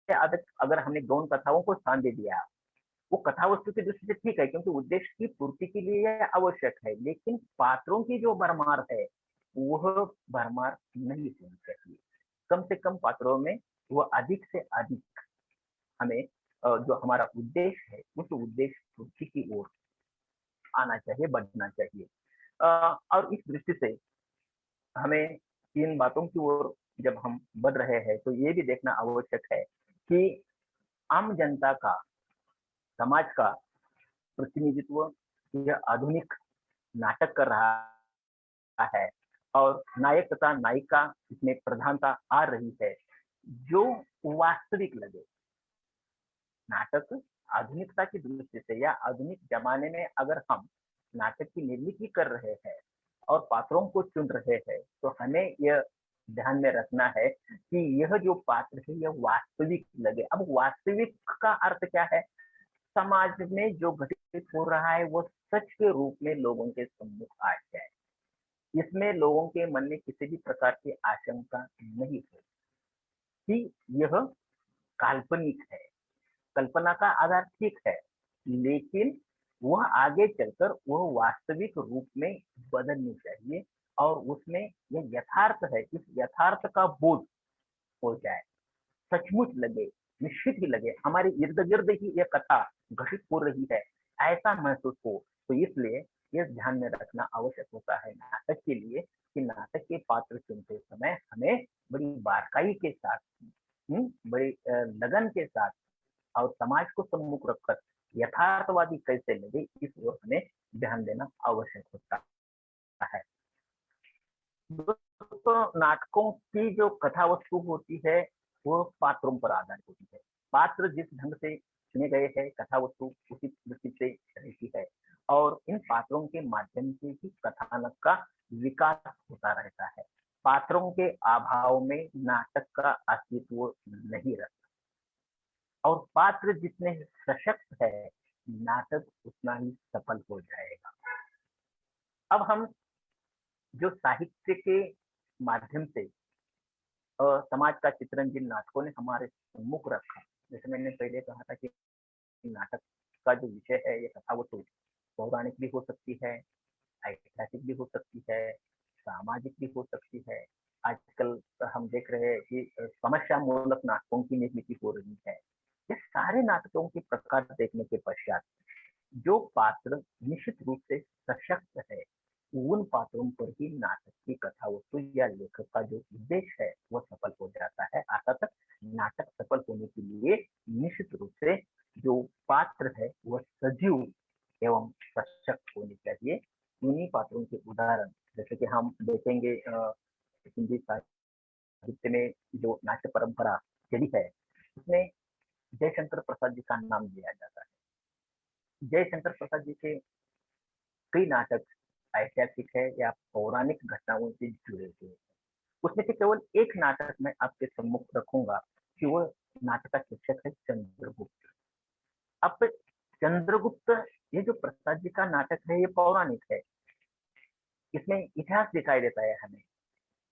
अधिक अगर हमने गौण कथाओं को स्थान दे दिया, वो कथा वस्तु की दृष्टि से ठीक है, क्योंकि उद्देश्य की पूर्ति के लिए यह आवश्यक है। लेकिन पात्रों की जो भरमार है, वह भरमार नहीं होनी चाहिए। कम से कम पात्रों में वह अधिक से अधिक हमें जो हमारा उद्देश्य है, उस उद्देश्य पूर्ति की ओर आना चाहिए, बढ़ना चाहिए। और इस दृष्टि से हमें इन बातों की ओर जब हम बढ़ रहे हैं, तो ये भी देखना आवश्यक है कि आम जनता का, समाज का प्रतिनिधित्व यह आधुनिक नाटक कर रहा है, और नायक तथा नायिका इसमें प्रधानता आ रही है, जो वास्तविक लगे। नाटक आधुनिकता की दृष्टि से या आधुनिक जमाने में अगर हम नाटक की निर्मित कर रहे हैं और पात्रों को चुन रहे हैं, तो हमें यह ध्यान में रखना है कि यह जो पात्र है यह वास्तविक लगे। अब वास्तविक का अर्थ क्या है? समाज में जो घटित हो रहा है वो सच के रूप में लोगों के सम्मुख आ जाए। इसमें लोगों के मन में किसी भी प्रकार की आशंका नहीं हो कि यह काल्पनिक है। कल्पना का आधार ठीक है, लेकिन वह आगे चलकर वह वास्तविक रूप में बदलनी चाहिए, और उसमें यह यथार्थ है, इस यथार्थ का बोध हो जाए, सचमुच लगे, निश्चित ही लगे, हमारे इर्द गिर्द ही यह कथा घटित हो रही है, ऐसा महसूस हो। तो इसलिए यह ध्यान में रखना आवश्यक होता है नाटक के लिए कि नाटक के पात्र चुनते समय हमें बड़ी बारकाई के साथ, बड़ी लगन के साथ और समाज को सम्मुख रखकर यथार्थवादी कैसे लगे, इस ओर हमें ध्यान देना आवश्यक होता है। दोस्तों, नाटकों की जो कथा वस्तु होती है वो पात्रों पर आधारित होती है। पात्र जिस ढंग से चुने गए हैं, कथा वस्तु उसी दृष्टि से रहती है, और इन पात्रों के माध्यम से ही कथानक का विकास होता रहता है। पात्रों के अभाव में नाटक का अस्तित्व नहीं रहता, और पात्र जितने सशक्त है, नाटक उतना ही सफल हो जाएगा। अब हम जो साहित्य के माध्यम से समाज का चित्रण जिन नाटकों ने हमारे सम्मुख रखा, जैसे मैंने पहले कहा था कि नाटक का जो विषय है, ये कथा वस्तु पौराणिक भी हो सकती है, ऐतिहासिक भी हो सकती है, सामाजिक भी हो सकती है। आजकल हम देख रहे हैं कि समस्या मूलक नाटकों की निर्मित हो रही है। ये सारे नाटकों के प्रकार देखने के पश्चात जो पात्र निश्चित रूप से सशक्त है, उन पात्रों पर ही नाटक की कथा वस्तु या लेखक का जो उद्देश्य है वह सफल हो जाता है। अर्थात नाटक सफल होने के लिए निश्चित रूप से जो पात्र है वह सजीव एवं सशक्त होने चाहिए। उन्हीं पात्रों के उदाहरण जैसे कि हम देखेंगे हिंदी साहित्य में जो नाट्य परंपरा चली है, उसमें जयशंकर प्रसाद जी का नाम लिया जाता है। जयशंकर प्रसाद जी के कई नाटक ऐतिहासिक है या पौराणिक घटनाओं से जुड़े हुए हैं। उसमें से केवल एक नाटक मैं आपके सम्मुख रखूंगा कि वो नाटक का शीर्षक है चंद्रगुप्त। अब चंद्रगुप्त, ये जो प्रसाद जी का नाटक है, ये पौराणिक है। इसमें इतिहास दिखाई देता है हमें,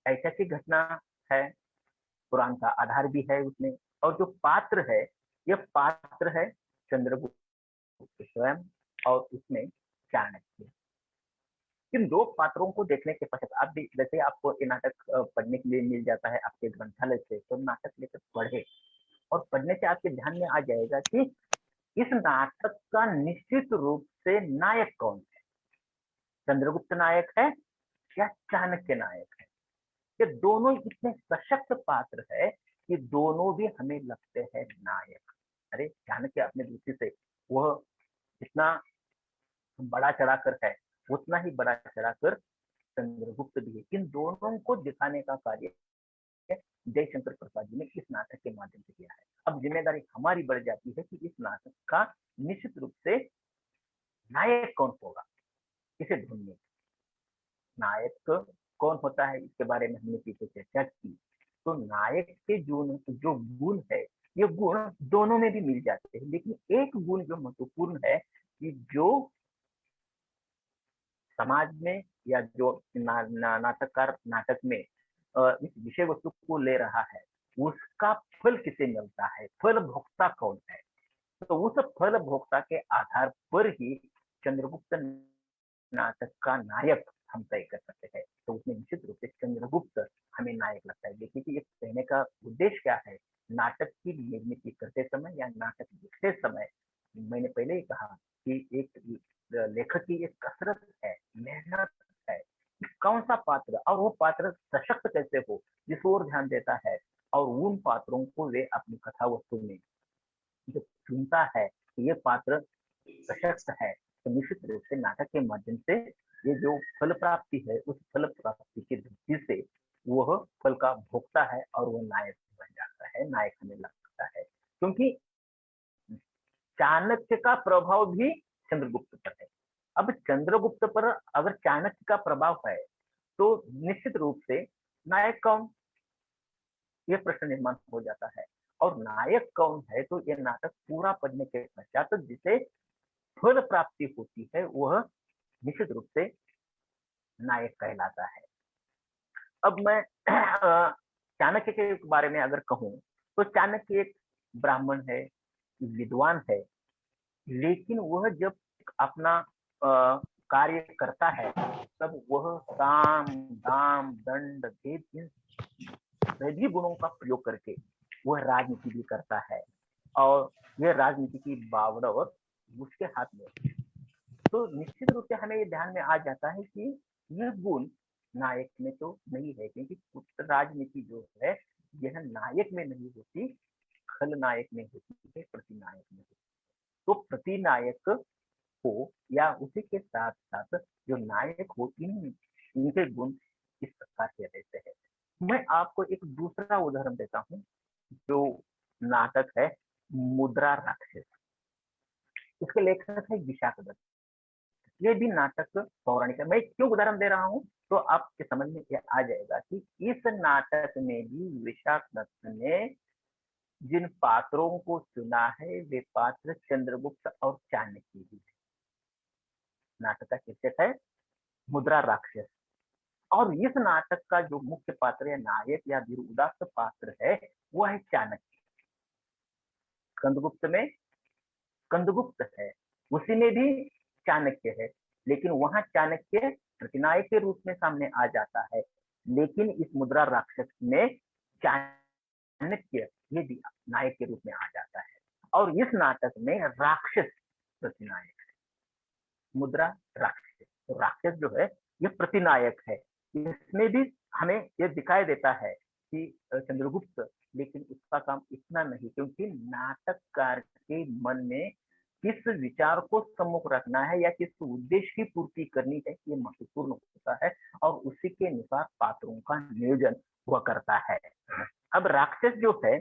ऐतिहासिक घटना है, पुराण का आधार भी है उसमें। और जो पात्र है, यह पात्र है चंद्रगुप्त स्वयं और उसमें चाणक्य। इन दो पात्रों को देखने के पश्चात आप भी, जैसे आपको ये नाटक पढ़ने के लिए मिल जाता है आपके ग्रंथालय से, तो नाटक लेकर पढ़े, और पढ़ने से आपके ध्यान में आ जाएगा कि इस नाटक का निश्चित रूप से नायक कौन है। चंद्रगुप्त नायक है या चाणक्य नायक है? ये दोनों इतने सशक्त पात्र है कि दोनों भी हमें लगते हैं नायक। अरे चाणक्य अपने दृष्टि से वह इतना बड़ा चढ़ाकर है, उतना ही बड़ा चढ़ाकर चंद्रगुप्त भी है। इन दोनों को दिखाने का कार्य जयशंकर प्रसाद जी ने इस नाटक के माध्यम से किया है। अब जिम्मेदारी हमारी बढ़ जाती है कि इस नाटक का निश्चित रूप से नायक कौन होगा, इसे ढूंढने। नायक कौन होता है इसके बारे में हमने पीछे चर्चा की। तो नायक के जो गुण है, ये गुण दोनों में भी मिल जाते हैं, लेकिन एक गुण जो महत्वपूर्ण है कि जो समाज में या जो नाटककार नाटक में इस विषय वस्तु को ले रहा है, उसका फल किसे मिलता है, फल भोक्ता कौन है। तो उस फल भोक्ता के आधार पर ही चंद्रगुप्त नाटक का नायक हम तय कर सकते हैं। तो उसमें निश्चित रूप से चंद्रगुप्त हमें नायक लगता है। देखिए कि ये कहने का उद्देश्य क्या है। नाटक की निर्मित करते समय या नाटक लिखते समय, मैंने पहले ही कहा कि एक लेखक की एक कसरत है, मेहनत है, कौन सा पात्र और वो पात्र सशक्त कैसे हो, जिस ओर ध्यान देता है, और उन पात्रों को वे अपनी कथा वस्तु में जो चुनता है, ये पात्र सशक्त है, तो निश्चित रूप से नाटक के माध्यम से ये जो फल प्राप्ति है, उस फल प्राप्ति की दृष्टि से वह फल का भोक्ता है और वह नायक बन जाता है, नायक हमें लगता है। क्योंकि चाणक्य का प्रभाव भी चंद्रगुप्त पर है। अब चंद्रगुप्त पर अगर चाणक्य का प्रभाव है, तो निश्चित रूप से नायक कौन, ये प्रश्न निर्माण हो जाता है। और नायक कौन है, तो ये नाटक पूरा पढ़ने के पश्चात जिसे फल प्राप्ति होती है, वह निश्चित रूप से नायक कहलाता है। अब मैं चाणक्य के बारे में अगर कहूं, तो चाणक्य एक ब्राह्मण है, विद्वान है, लेकिन वह जब अपना कार्य करता है, तब वह साम दाम दंड भेद इन सभी गुणों का प्रयोग करके वह राजनीति भी करता है, और यह राजनीति की बावड़ौर उसके हाथ में। तो निश्चित रूप से हमें ये ध्यान में आ जाता है कि यह गुण नायक में तो नहीं है, क्योंकि राजनीति जो है यह नायक में नहीं होती, खलनायक में होती है, प्रतिनायक में होती है। तो प्रतिनायक हो या उसी के साथ साथ जो नायक हो, इनके गुण इस प्रकार के रहते हैं। मैं आपको एक दूसरा उदाहरण देता हूँ, जो नाटक है मुद्रा राक्षस। इसके लेखक है विशाख दत्त। ये भी नाटक पौराणिक है। मैं क्यों उदाहरण दे रहा हूँ, तो आपके समझ में ये आ जाएगा कि इस नाटक में भी विशाख दत्त ने जिन पात्रों को चुना है, वे पात्र चंद्रगुप्त और चाणक्य भी है। नाटक का शीर्षक है मुद्रा राक्षस, और इस नाटक का जो मुख्य पात्र या नायक या वीर उदास पात्र है, वह है चाणक्य। स्कंदगुप्त में स्कंदगुप्त है, उसी में भी चाणक्य है, लेकिन वहां चाणक्य प्रतिनायक के रूप में सामने आ जाता है, लेकिन इस मुद्रा राक्षस में चाणक्य ये भी नायक के रूप में आ जाता है। और इस नाटक में राक्षस प्रतिनायक है, मुद्रा राक्षस। तो राक्षस जो है ये प्रतिनायक है। इसमें भी हमें ये दिखाई देता है कि चंद्रगुप्त, लेकिन उसका काम इतना नहीं, क्योंकि नाटककार के मन में किस विचार को सम्मुख रखना है या किस उद्देश्य की पूर्ति करनी है, ये महत्वपूर्ण होता है, और उसी के अनुसार पात्रों का नियोजन हुआ करता है। अब राक्षस जो है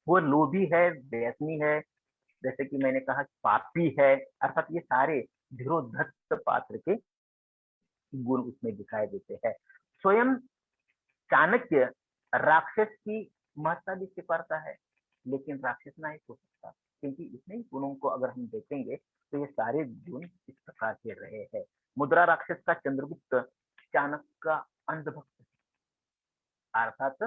वो लोभी है, व्यसनी है, जैसे कि मैंने कहा पापी है, अर्थात ये सारे धीरोधत्त पात्र के गुण उसमें दिखाई देते हैं। स्वयं चाणक्य राक्षस की महत्ता भी स्वीकारता है, लेकिन राक्षस नहीं हो सकता, क्योंकि इतने ही गुणों को अगर हम देखेंगे तो ये सारे गुण इस प्रकार के रहे हैं। मुद्रा राक्षस का चंद्रगुप्त चाणक्य का अंधभक्त, अर्थात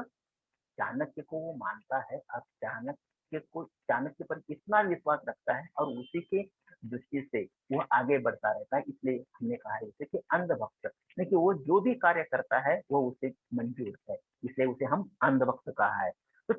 चाणक्य को वो मानता है और चाणक्य पर कितना विश्वास रखता है और उसी के दृष्टि से वो आगे बढ़ता रहता है। इसलिए हमने कहा है उसे कि अंधभक्त, नहीं कि वो जो भी कार्य करता है वो उसे मंजूर है, इसलिए उसे हम अंधभक्त कहा है। तो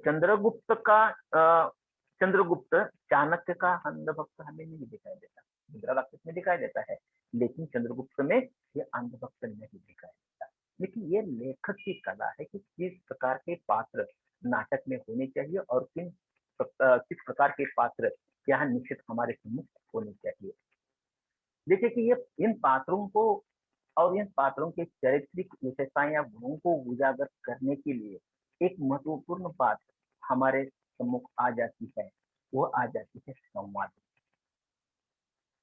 चंद्रगुप्त चाणक्य का अंधभक्त हमें नहीं दिखाई देता, मुद्रा राक्षस में दिखाई देता है, लेकिन चंद्रगुप्त में ये अंधभक्त नहीं दिखाई देता। लेकिन ये लेखक की कला है कि किस प्रकार के पात्र नाटक में होने चाहिए और किस प्रकार के पात्र यहाँ निश्चित हमारे सम्मुख होने चाहिए। देखिए कि ये इन पात्रों को और इन पात्रों के चारित्रिक विशेषताएं या गुणों को उजागर करने के लिए एक महत्वपूर्ण बात हमारे सम्मुख आ जाती है, वो आ जाती है संवाद।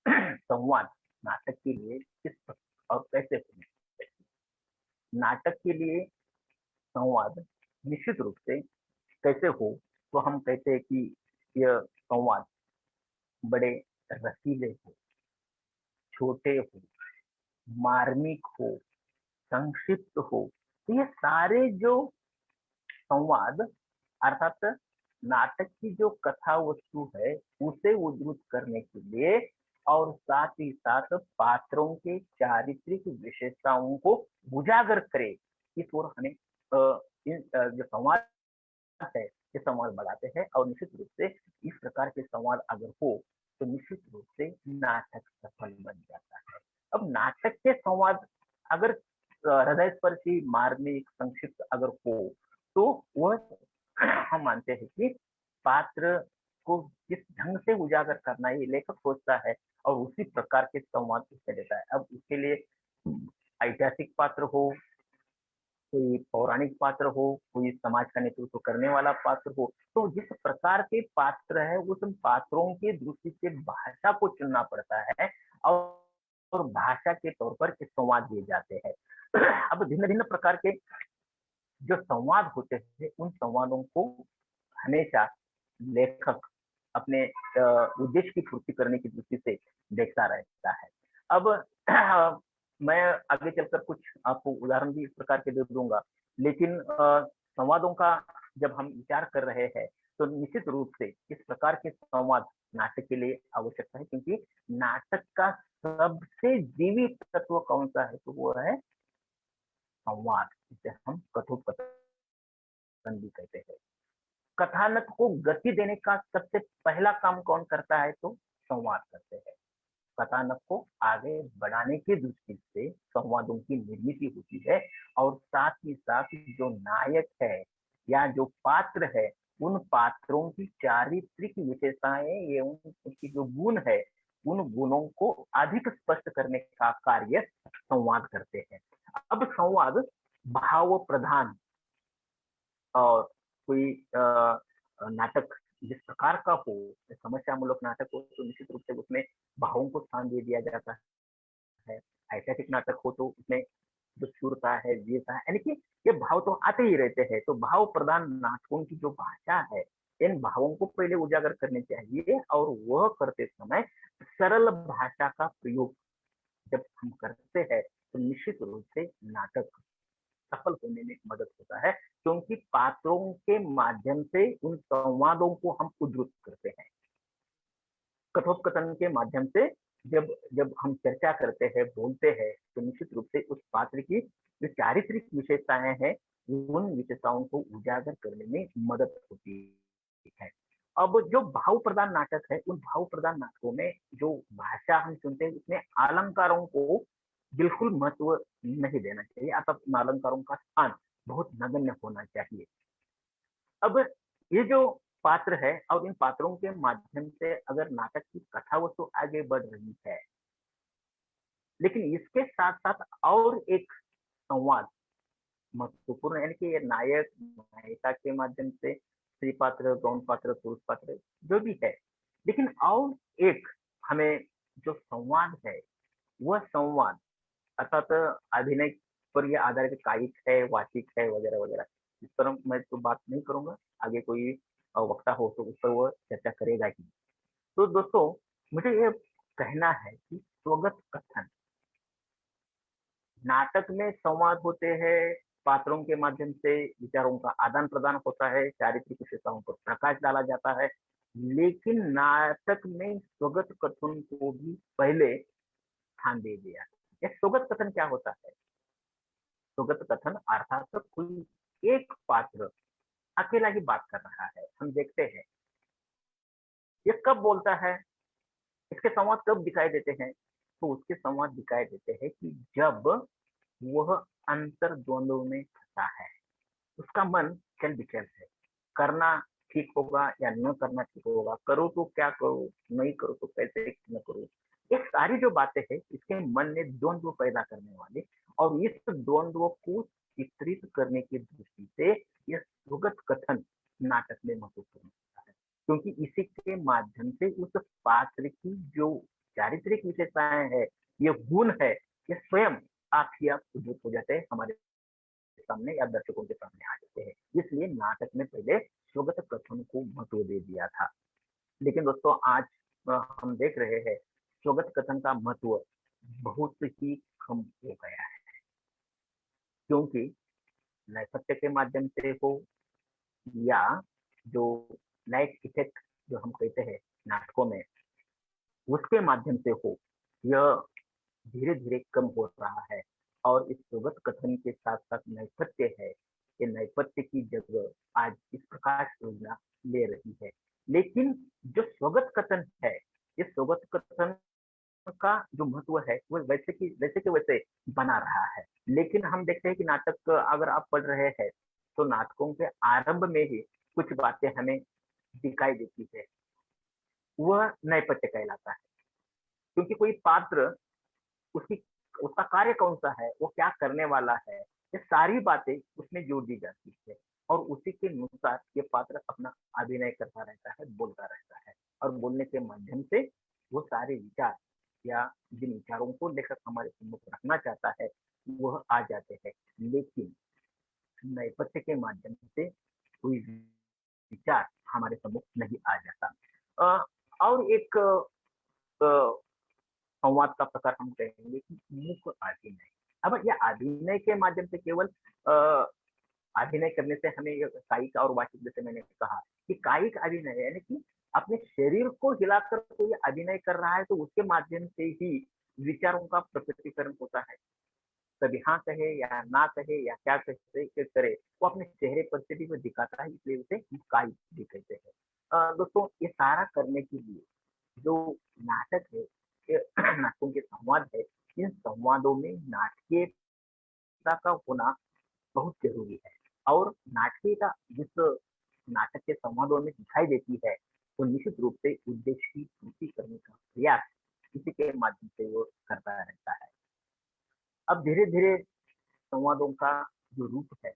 संवाद नाटक के लिए किस और कैसे होने चाहिए। नाटक के लिए संवाद निश्चित रूप से कैसे हो, तो हम कहते हैं कि यह संवाद बड़े रसीले हो, छोटे हो, मार्मिक हो, संक्षिप्त हो। तो ये सारे जो संवाद अर्थात नाटक की जो कथा वस्तु है उसे उद्धृत करने के लिए और साथ ही साथ पात्रों के चारित्रिक विशेषताओं को उजागर करे, इस ओर हमें जो संवाद है ये संवाद बढ़ाते हैं। और निश्चित रूप से इस प्रकार के संवाद अगर हो तो निश्चित रूप से नाटक सफल बन जाता है। अब नाटक के संवाद अगर हृदय स्पर्शी मार्मिक संक्षिप्त अगर हो तो वह हम मानते हैं कि पात्र को किस ढंग से उजागर करना ये लेखक सोचता है और उसी प्रकार के संवाद उससे देता है। अब इसके लिए ऐतिहासिक पात्र हो, कोई पौराणिक पात्र हो, कोई समाज का नेतृत्व करने वाला पात्र हो, तो जिस प्रकार के पात्र है उस पात्रों के दृष्टि से भाषा को चुनना पड़ता है और भाषा के तौर पर इस संवाद दिए जाते हैं। अब भिन्न भिन्न प्रकार के जो संवाद होते हैं उन संवादों को हमेशा लेखक अपने उद्देश्य की पूर्ति करने की दृष्टि से देखता रहता है। अब मैं आगे चलकर कुछ आपको उदाहरण भी इस प्रकार के दे दूंगा, लेकिन संवादों का जब हम विचार कर रहे हैं तो निश्चित रूप से इस प्रकार के संवाद नाटक के लिए आवश्यकता है, क्योंकि नाटक का सबसे जीवित तत्व कौन सा है, तो वो है संवाद, जिसे हम कथोपकथन भी कहते हैं। कथानक को गति देने का सबसे पहला काम कौन करता है, तो संवाद करते हैं। कथानक को आगे बढ़ाने की दृष्टि से संवादों की निर्मित होती है और साथ ही साथ जो नायक है या जो पात्र है उन पात्रों की चारित्रिक विशेषताएं ये उनकी जो गुण है उन गुणों को अधिक स्पष्ट करने का कार्य संवाद करते हैं। अब संवाद भाव प्रधान और कोई नाटक जिस प्रकार का हो, समस्यामूलक नाटक हो तो निश्चित रूप से उसमें भावों को स्थान दे दिया जाता है। ऐतिहासिक नाटक हो तो उसमें जो शूरता है, वीरता है, यानी कि ये भाव तो आते ही रहते हैं। तो भाव प्रधान नाटकों की जो भाषा है इन भावों को पहले उजागर करने चाहिए और वह करते समय सरल भाषा का प्रयोग जब हम करते हैं तो निश्चित रूप से नाटक सफल होने में मदद होता है, क्योंकि पात्रों के माध्यम से उन संवादों को हम उद्धृत करते हैं। कथोपकथन के माध्यम से जब जब हम चर्चा करते हैं, बोलते हैं, तो निश्चित रूप से उस पात्र की जो चारित्रिक विशेषताएं हैं उन विशेषताओं को उजागर करने में मदद होती है। अब जो भाव प्रधान नाटक है उन भाव प्रधान नाटकों में जो भाषा हम सुनते हैं उसमें अलंकारों को बिल्कुल महत्व नहीं देना चाहिए, अतः इन अलंकारों का स्थान बहुत नगण्य होना चाहिए। अब ये जो पात्र है और इन पात्रों के माध्यम से अगर नाटक की कथा वस्तु आगे बढ़ रही है, लेकिन इसके साथ साथ और एक संवाद महत्वपूर्ण है, यानी कि ये नायक नायिका के माध्यम से स्त्री पात्र, गौण पात्र, पुरुष पात्र जो भी है, लेकिन और एक हमें जो संवाद है वह संवाद अर्थात अभिनय पर यह आधार है कि कायिक है, वाचिक है, वगैरह वगैरह। इस पर मैं तो बात नहीं करूंगा, आगे कोई वक्ता हो तो उस पर वो चर्चा करेगा ही। तो दोस्तों, मुझे ये कहना है कि स्वगत कथन, नाटक में संवाद होते हैं, पात्रों के माध्यम से विचारों का आदान प्रदान होता है, चारित्रिक विशेषताओं पर प्रकाश डाला जाता है, लेकिन नाटक में स्वगत कथन को भी पहले स्थान दे दिया। ये स्वगत कथन क्या होता है? स्वगत कथन अर्थात कोई एक पात्र अकेला ही बात कर रहा है। हम देखते हैं ये कब बोलता है, इसके संवाद कब दिखाई देते हैं? तो उसके संवाद दिखाई देते हैं कि जब वह अंतर द्वंद्व में फंसा है, उसका मन चल बिचल है, करना ठीक होगा या न करना ठीक होगा, करो तो क्या करो, नहीं करो तो कैसे न करो। ये सारी जो बातें हैं इसके मन में द्वंद्व पैदा करने वाले, और इस द्वंद्व को चित्रित करने की दृष्टि से यह स्वगत कथन नाटक में महत्वपूर्ण होता है, क्योंकि इसी के माध्यम से उस पात्र की जो चारित्रिक विशेषताएं है, ये गुण है, ये स्वयं आप ही आप उद्भूत हो जाते हैं, हमारे सामने या दर्शकों के सामने आ जाते हैं। इसलिए नाटक में पहले स्वगत कथन को महत्व दे दिया था। लेकिन दोस्तों, आज हम देख रहे हैं स्वगत कथन का महत्व बहुत ही कम हो गया है, क्योंकि नैपथ्य के माध्यम से हो या जो लाइट इफेक्ट जो हम कहते हैं नाटकों में, उसके माध्यम से हो, यह धीरे धीरे कम हो रहा है। और इस स्वगत कथन के साथ साथ नैपथ्य है, ये नैपथ्य की जगह आज इस प्रकाश योजना ले रही है। लेकिन जो स्वगत कथन है, इस स्वगत कथन का जो महत्व है वो वैसे के वैसे बना रहा है। लेकिन हम देखते हैं कि नाटक अगर आप पढ़ रहे हैं तो नाटकों के आरंभ में ही कुछ बातें हमें दिखाई देती है, वह नैपथ्य कहलाता है। क्योंकि कोई पात्र, उसकी उसका कार्य कौन सा है, वो क्या करने वाला है, ये सारी बातें उसमें जोड़ दी जाती है, और उसी के अनुसार ये पात्र अपना अभिनय करता रहता है, बोलता रहता है, और बोलने के माध्यम से वो सारे विचार या जिन विचारों को लेखक हमारे सम्मुख रखना चाहता है वह आ जाते हैं। लेकिन नैपथ्य के माध्यम से कोई विचार हमारे सम्मुख नहीं आ जाता। और एक संवाद का प्रकार हम कहेंगे कि मुख अभिनय। अब यह अभिनय के माध्यम से केवल अभिनय करने से हमें कायिक और वाचिक, जैसे मैंने कहा कि कायिक अभिनय यानी कि अपने शरीर को हिलाकर कोई अभिनय कर रहा है, तो उसके माध्यम से ही विचारों का प्रकटीकरण होता है। कभी हाँ कहे या ना कहे या क्या करे, वो अपने चेहरे पर से भी वो दिखाता है, इसलिए उसे कायिक भी कहते हैं। दोस्तों, ये सारा करने के लिए जो नाटक है, नाटकों के संवाद है, इन संवादों में नाटकीयता का होना बहुत जरूरी है। और नाटकीयता जिस नाटक के संवादों में दिखाई देती है, तो निश्चित रूप से उद्देश्य की पूर्ति करने का प्रयास इसी के माध्यम से वो करता रहता है। अब धीरे धीरे संवादों का जो रूप है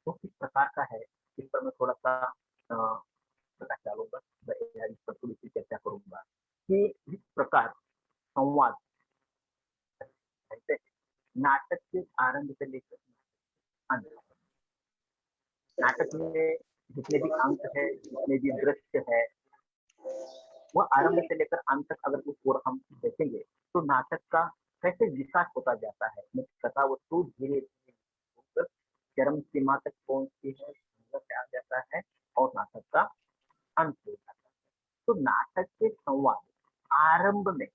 वो किस प्रकार का है, इस पर मैं थोड़ा सा प्रकाश डालूंगा, इस पर थोड़ी सी चर्चा करूंगा कि जिस प्रकार संवाद कहते हैं, नाटक के आरंभ से लेकर अंत, नाटक में जितने भी अंक है, जितने भी दृश्य है, वह आरंभ से लेकर अंत तक अगर उस ओर हम देखेंगे तो नाटक का कैसे विकास होता जाता है, कथा वस्तु धीरे धीरे चरम सीमा तक पहुंचती है, आ जाता है और नाटक का अंत हो जाता है। तो नाटक के संवाद आरंभ में,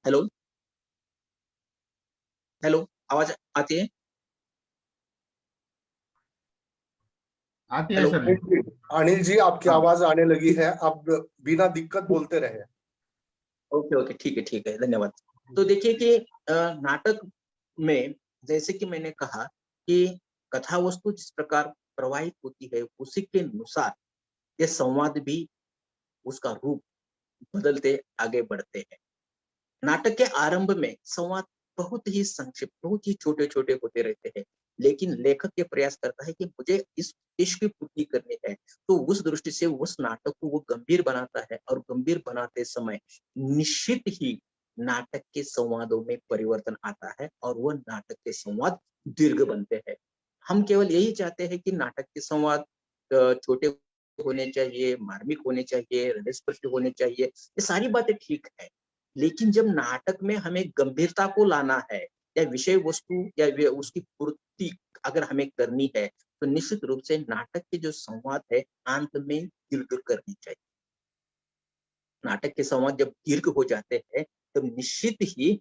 हेलो हेलो, आवाज आती है? आती है हेलो। सर। अनिल जी, आपकी हाँ। आवाज आने लगी है, आप बिना दिक्कत बोलते रहे। ओके ओके, ठीक है, धन्यवाद। तो देखिए कि नाटक में जैसे कि मैंने कहा कि कथा वस्तु जिस प्रकार प्रवाहित होती है उसी के अनुसार ये संवाद भी उसका रूप बदलते आगे बढ़ते हैं। नाटक के आरंभ में संवाद बहुत ही संक्षिप्त, बहुत ही छोटे छोटे होते रहते हैं, लेकिन लेखक ये प्रयास करता है कि मुझे इस उद्देश्य की पूर्ति करनी है, तो उस दृष्टि से उस नाटक को वो गंभीर बनाता है, और गंभीर बनाते समय निश्चित ही नाटक के संवादों में परिवर्तन आता है और वह नाटक के संवाद दीर्घ बनते हैं। हम केवल यही चाहते हैं कि नाटक के संवाद छोटे होने चाहिए, मार्मिक होने चाहिए, हृदयस्पर्शी होने चाहिए, ये सारी बातें ठीक है। लेकिन जब नाटक में हमें गंभीरता को लाना है या विषय वस्तु या उसकी पूर्ति अगर हमें करनी है, तो निश्चित रूप से नाटक के जो संवाद है अंत में दीर्घ करनी चाहिए। नाटक के संवाद जब दीर्घ हो जाते हैं तब निश्चित ही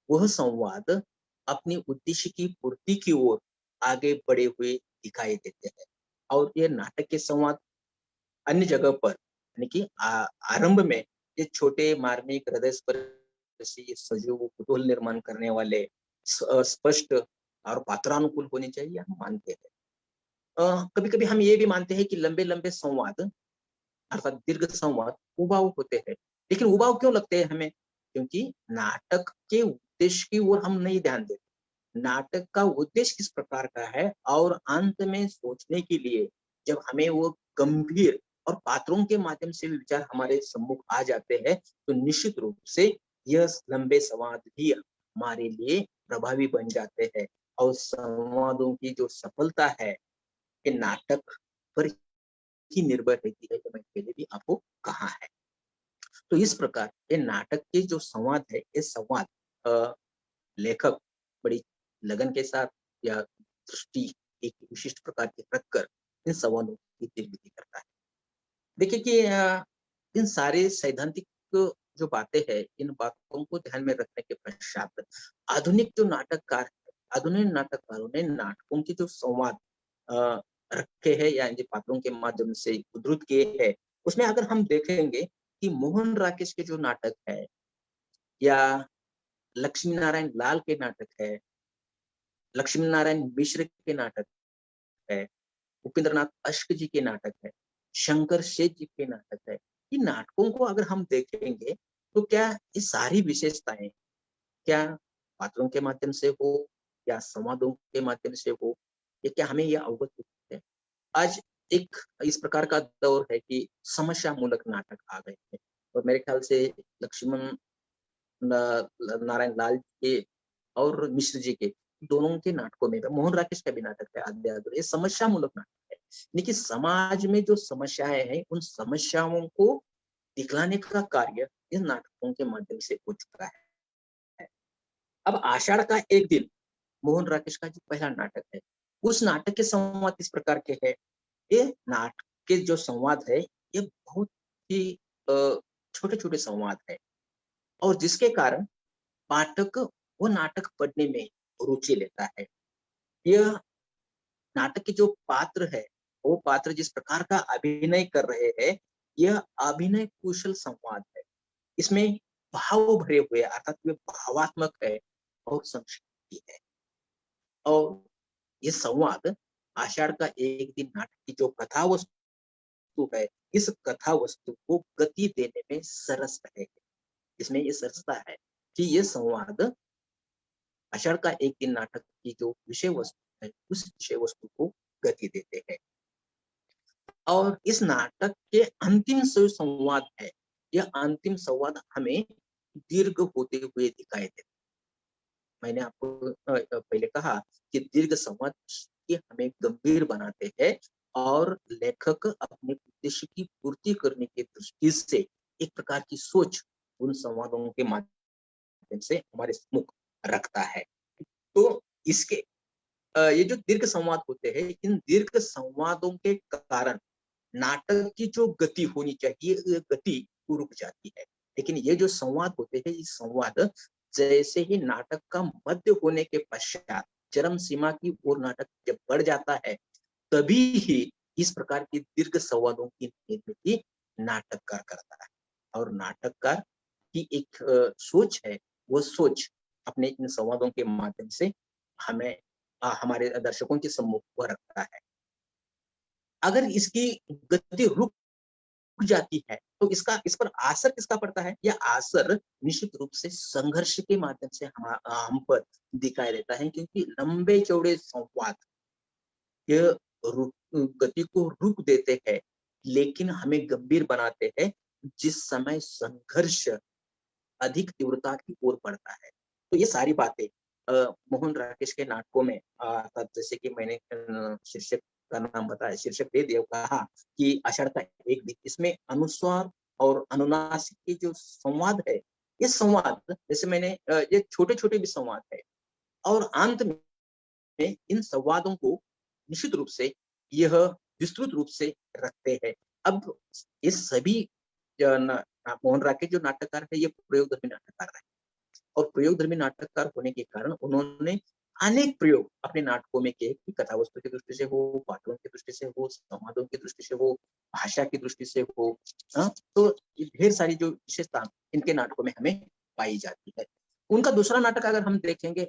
वह संवाद अपनी उद्देश्य की पूर्ति की ओर आगे बढ़े हुए दिखाई देते हैं। और ये नाटक के संवाद अन्य जगह पर यानी कि आरंभ में ये छोटे मार्मिक हृदयस्पर्शी सजीव कुतूहल निर्माण करने वाले स्पष्ट और पात्रानुकूल होने चाहिए, हम मानते हैं। कभी कभी हम ये भी मानते हैं कि लंबे लंबे संवाद अर्थात दीर्घ संवाद उबाऊ होते हैं। लेकिन उबाऊ क्यों लगते हैं हमें? क्योंकि नाटक के उद्देश्य की ओर हम नहीं ध्यान देते। नाटक का उद्देश्य किस प्रकार का है और अंत में सोचने के लिए जब हमें वो गंभीर और पात्रों के माध्यम से भी विचार हमारे सम्मुख आ जाते हैं, तो निश्चित रूप से यह लंबे संवाद भी हमारे लिए प्रभावी बन जाते हैं। और संवादों की जो सफलता है ये नाटक पर ही निर्भर रहती है, जो मैंने पहले भी आपको कहा है। तो इस प्रकार ये नाटक के जो संवाद है, ये संवाद लेखक बड़ी लगन के साथ या दृष्टि एक विशिष्ट प्रकार की रखकर इन संवादों की निर्मिति करता है। देखिए कि इन सारे सैद्धांतिक जो बातें हैं, इन बातों को ध्यान में रखने के पश्चात आधुनिक जो नाटककार है, आधुनिक नाटककारों ने नाटकों के जो संवाद रखे हैं या इन पात्रों के माध्यम से उद्धृत किए हैं, उसमें अगर हम देखेंगे कि मोहन राकेश के जो नाटक है या लक्ष्मी नारायण लाल के नाटक है, लक्ष्मी नारायण मिश्र के नाटक है, उपेंद्रनाथ अश्क जी के नाटक है, शंकर शेठ जी के नाटक है, इन नाटकों को अगर हम देखेंगे तो क्या ये सारी विशेषताएं क्या पात्रों के माध्यम से हो या संवादों के माध्यम से हो, ये क्या हमें यह अवगत होते हैं? आज एक इस प्रकार का दौर है कि समस्या मूलक नाटक आ गए हैं और मेरे ख्याल से लक्ष्मण नारायण लाल के और मिश्र जी के दोनों के नाटकों में, मोहन राकेश का भी नाटक है आद्य, ये समस्या मूलक नाटक है। लेकिन समाज में जो समस्याएं हैं उन समस्याओं को दिखलाने का कार्य इन नाटकों के माध्यम से हो चुका है। अब आषाढ़ का एक दिन मोहन राकेश का जो पहला नाटक है, उस नाटक के संवाद इस प्रकार के है। ये नाटक के जो संवाद है ये बहुत ही छोटे छोटे संवाद है और जिसके कारण पाठक वो नाटक पढ़ने में रुचि लेता है। यह नाटक के जो पात्र है, वो पात्र जिस प्रकार का अभिनय कर रहे हैं, यह अभिनय कुशल संवाद है। इसमें भाव भरे हुए अर्थात वे भावात्मक है और संक्षिप्त है। और ये संवाद आषाढ़ का एक दिन नाटक की जो कथा वस्तु है, इस कथा वस्तु को गति देने में सरस रहे हैं। इसमें ये सरसता है कि ये संवाद आषाढ़ का एक दिन नाटक की जो विषय वस्तु है, उस विषय वस्तु को गति देते हैं। और इस नाटक के अंतिम जो संवाद है, यह अंतिम संवाद हमें दीर्घ होते हुए दिखाई देते। मैंने आपको पहले कहा कि दीर्घ संवाद हमें गंभीर बनाते हैं और लेखक अपने उद्देश्य की पूर्ति करने की दृष्टि से एक प्रकार की सोच उन संवादों के माध्यम से हमारे सम्मुख रखता है। तो इसके ये जो दीर्घ संवाद होते हैं, इन दीर्घ संवादों के कारण नाटक की जो गति होनी चाहिए, गति रुक जाती है। लेकिन ये जो संवाद होते हैं, इस संवाद जैसे ही नाटक का मध्य होने के पश्चात चरम सीमा की ओर नाटक जब बढ़ जाता है, तभी ही इस प्रकार की दीर्घ संवादों की निर्मिति नाटककार करता है। और नाटककार की एक सोच है, वो सोच अपने इन संवादों के माध्यम से हमें हमारे दर्शकों के सम्मुख वो रखता है। अगर इसकी गति रुक जाती है तो इस पर असर किसका पड़ता है? यह असर निश्चित रूप से संघर्ष के माध्यम से हम पर दिखाई देता है, क्योंकि लंबे चौड़े संवाद यह गति को रुक देते हैं, लेकिन हमें गंभीर बनाते हैं। जिस समय संघर्ष अधिक तीव्रता की ओर बढ़ता है। तो ये सारी बातें मोहन राकेश के नाटकों में अर्थात जैसे कि मैंने शीर्षक का नाम बताया, शीर्षक दे दिया, कहा कि आषाढ़ का एक दिन, इसमें अनुस्वार और अनुनासिक के जो संवाद है, ये संवाद जैसे मैंने ये छोटे-छोटे भी संवाद है और अंत में इन संवादों को निश्चित रूप से यह विस्तृत रूप से रखते हैं। अब ये सभी मोहन राकेश जो नाटककार है, ये प्रयोगधर्मी नाटककार है और प्रयोगधर्मी नाटककार होने के कारण उन्होंने अनेक प्रयोग अपने नाटकों में किए कि कथा वस्तु की दृष्टि से हो, पात्रों की दृष्टि से हो, संवादों की दृष्टि से हो, भाषा की दृष्टि से हो। तो ये ढेर सारी जो विशेषता इनके नाटकों में हमें पाई जाती है। उनका दूसरा नाटक अगर हम देखेंगे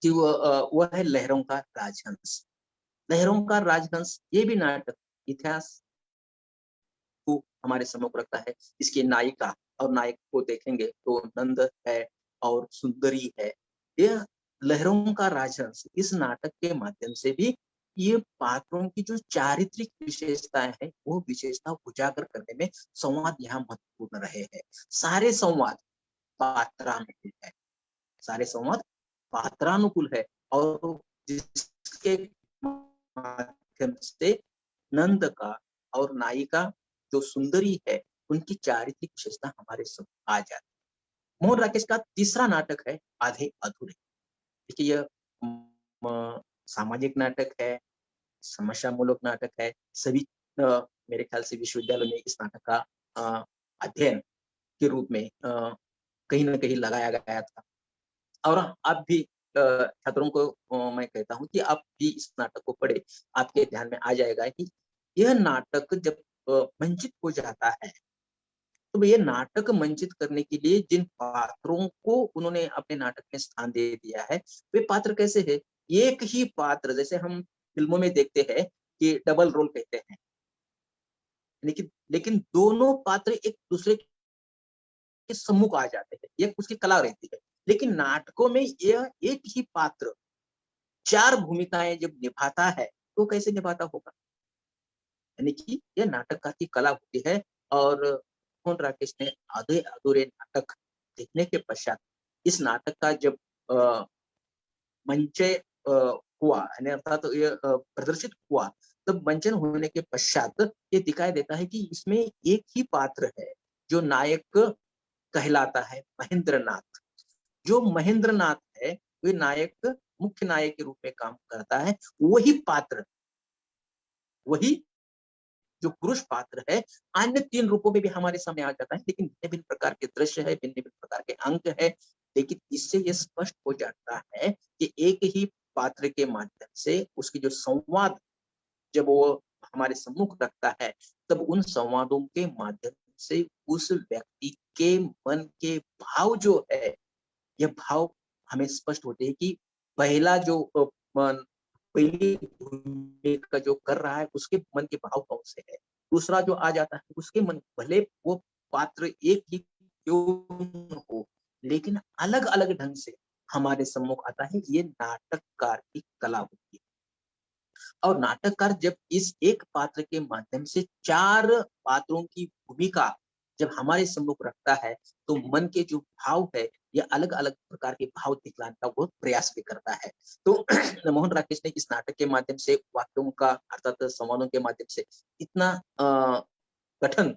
कि वह है लहरों का राजहंस। लहरों का राजहंस ये भी नाटक इतिहास को हमारे सम्मुख रखता है। इसकी नायिका और नायक को देखेंगे तो नंद है और सुंदरी है। यह लहरों का राजहंस इस नाटक के माध्यम से भी ये पात्रों की जो चारित्रिक विशेषताएं हैं, वो विशेषता उजागर करने में संवाद यहाँ महत्वपूर्ण रहे हैं। सारे संवाद पात्रानुकूल है, सारे संवाद पात्रानुकूल है और जिसके माध्यम से नंद का और नायिका जो सुंदरी है, उनकी चारित्रिक विशेषता हमारे सब आ जाती है। मोहन राकेश का तीसरा नाटक है आधे अधूरे। देखिए यह सामाजिक नाटक है, समस्यामूलक नाटक है। सभी मेरे ख्याल से विश्वविद्यालय में इस नाटक का अध्ययन के रूप में कहीं न कहीं लगाया गया था और अब भी छात्रों को मैं कहता हूँ कि आप भी इस नाटक को पढ़े, आपके ध्यान में आ जाएगा कि यह नाटक जब मंचित हो जाता है, तो ये नाटक मंचित करने के लिए जिन पात्रों को उन्होंने अपने नाटक में स्थान दे दिया है, वे पात्र कैसे है? एक ही पात्र, जैसे हम फिल्मों में देखते हैं कि डबल रोल कहते हैं, लेकिन दोनों पात्र एक दूसरे के सम्मुख आ जाते हैं, ये उसकी कला रहती है। लेकिन नाटकों में यह एक ही पात्र 4 भूमिकाएं जब निभाता है, तो कैसे निभाता होगा? यानी कि यह नाटककार की कला होती है और मोहन राकेश ने आधे अधूरे नाटक देखने के पश्चात इस नाटक का जब मंचन हुआ, यानी अर्थात ये प्रदर्शित हुआ, तब मंचन होने के पश्चात ये दिखाई देता है कि इसमें एक ही पात्र है जो नायक कहलाता है, महेंद्रनाथ। जो महेंद्रनाथ है, वे नायक, मुख्य नायक के रूप में काम करता है। वही पात्र, वही जो पुरुष पात्र है, अन्य 3 रूपों में भी हमारे सामने आ जाता है, लेकिन भिन्न-भिन्न प्रकार के दृश्य है, भिन्न-भिन्न प्रकार के अंक है। लेकिन इससे ये स्पष्ट हो जाता है कि एक ही पात्र के माध्यम से उसकी जो संवाद जब वो हमारे सम्मुख रखता है, तब उन संवादों के माध्यम से उस व्यक्ति के मन के भाव जो है, ये भाव हमें स्पष्ट होते हैं कि पहला जो पहली भूमिका जो कर रहा है, उसके मन के भाव कौन से है। दूसरा जो आ जाता है, उसके मन, भले वो पात्र एक ही क्यों न हो, लेकिन अलग-अलग ढंग से हमारे सम्मुख आता है। ये नाटककार की कला होती है और नाटककार जब इस एक पात्र के माध्यम से 4 पात्रों की भूमिका जब हमारे सम्मुख रखता है, तो मन के जो भाव है, ये अलग-अलग प्रकार के भाव दिखलाने का वो प्रयास भी करता है। तो मोहन राकेश ने इस नाटक के माध्यम से वाक्यों का अर्थात संवादों के माध्यम से इतना गठन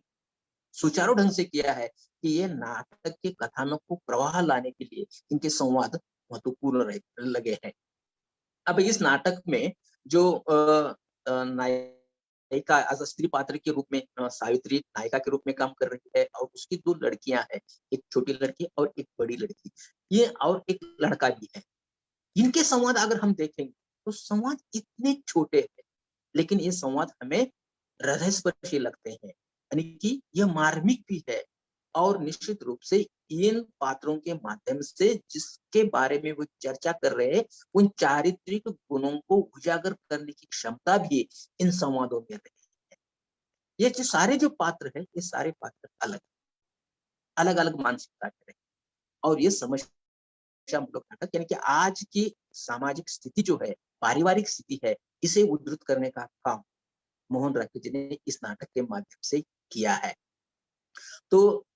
सुचारू ढंग से किया है कि ये नाटक के कथानक को प्रवाह लाने के लिए इनके संवाद महत्वपूर्ण लगे हैं। अब इस नाटक में जो नायिका एज स्त्री पात्र के रूप में सावित्री नायिका के रूप में काम कर रही है और उसकी 2 लड़कियां हैं, एक छोटी लड़की और एक बड़ी लड़की, ये और एक लड़का भी है। इनके संवाद अगर हम देखेंगे तो संवाद इतने छोटे हैं, लेकिन ये संवाद हमें हृदयस्पर्शी लगते हैं, यानी कि यह मार्मिक भी है और निश्चित रूप से इन पात्रों के माध्यम से जिसके बारे में वो चर्चा कर रहे हैं, उन चारित्रिक गुणों को उजागर करने की क्षमता भी इन संवादों में रही है। ये जो सारे जो पात्र है, ये सारे पात्र अलग अलग मानसिकता के रहे और ये समस्या मूलक नाटक, यानी कि आज की सामाजिक स्थिति जो है, पारिवारिक स्थिति है, इसे उद्धृत करने का काम मोहन राकेश जी ने इस नाटक के माध्यम से किया है। तो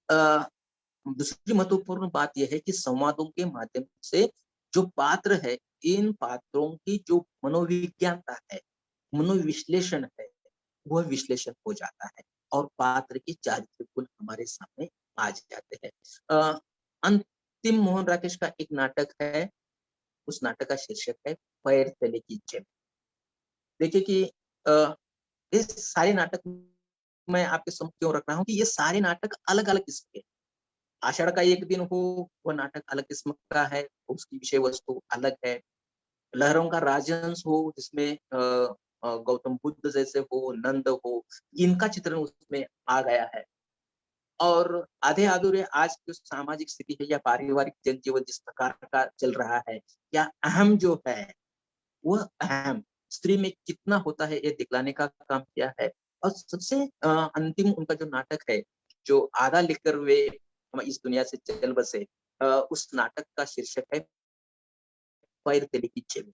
दूसरी महत्वपूर्ण बात यह है कि संवादों के माध्यम से जो पात्र है, इन पात्रों की जो मनोविज्ञानता है, मनोविश्लेषण है, वह विश्लेषण हो जाता है और पात्र के चारित्रिक गुण हमारे सामने आ जाते हैं। अंतिम मोहन राकेश का एक नाटक है, उस नाटक का शीर्षक है पैर तले की जमीन। देखिए कि ये सारे नाटक मैं आपके सम्मुख क्यों रख रहा हूँ कि ये सारे नाटक अलग अलग किस्म के। आषाढ़ का एक दिन हो, वह नाटक अलग किस्म का है, उसकी विषय वस्तु अलग है। लहरों का राजहंस हो, जिसमें गौतम बुद्ध जैसे हो, नंद हो, इनका चित्रण उसमें आ गया है। और आधे अधूरे आज की सामाजिक स्थिति है या पारिवारिक जनजीवन जिस प्रकार का चल रहा है, या अहम जो है वह अहम स्त्री में कितना होता है, ये दिखलाने का काम किया है। और सबसे अंतिम उनका जो नाटक है, जो आधा लिखकर वे हम इस दुनिया से चल बसे, उस नाटक का शीर्षक है पैर तले की जमीन।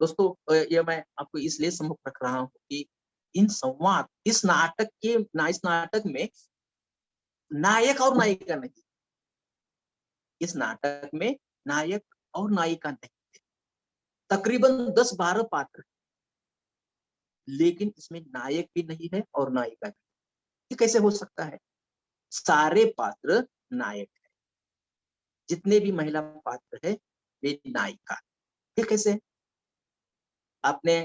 दोस्तों, यह मैं आपको इसलिए सम्मुख रख रहा हूँ कि इन संवाद इस नाटक में नायक और नायिका नहीं, इस नाटक में नायक और नायिका नहीं, तकरीबन 10-12 पात्र, लेकिन इसमें नायक भी नहीं है और नायिका भी। ये कैसे हो सकता है? सारे पात्र नायक है, जितने भी महिला पात्र है वे नायिका। ये कैसे? आपने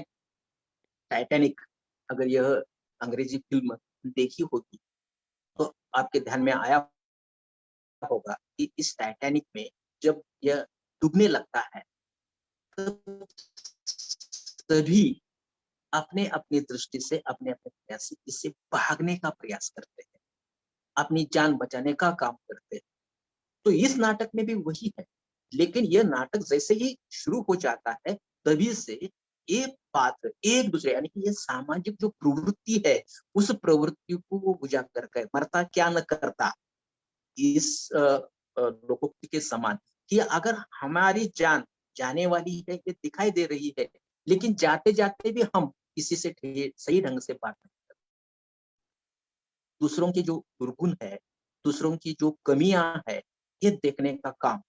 टाइटैनिक, अगर यह अंग्रेजी फिल्म देखी होगी तो आपके ध्यान में आया होगा कि इस टाइटैनिक में जब यह डूबने लगता है तो सभी अपने अपनी दृष्टि से, अपने अपने प्रयास से इससे भागने का प्रयास करते हैं, अपनी जान बचाने का काम करते हैं। तो इस नाटक में भी वही है, लेकिन यह नाटक जैसे ही शुरू हो जाता है तभी से एक पात्र एक दूसरे, यानी कि ये सामाजिक जो प्रवृत्ति है, उस प्रवृत्ति को वो उजागर कर मरता क्या न करता, इस लोकोक्ति के समान कि अगर हमारी जान जाने वाली है, ये दिखाई दे रही है, लेकिन जाते जाते भी हम किसी से सही ढंग से बात नहीं करते। दूसरों के जो दुर्गुण है, दूसरों की जो कमियां है, ये देखने का काम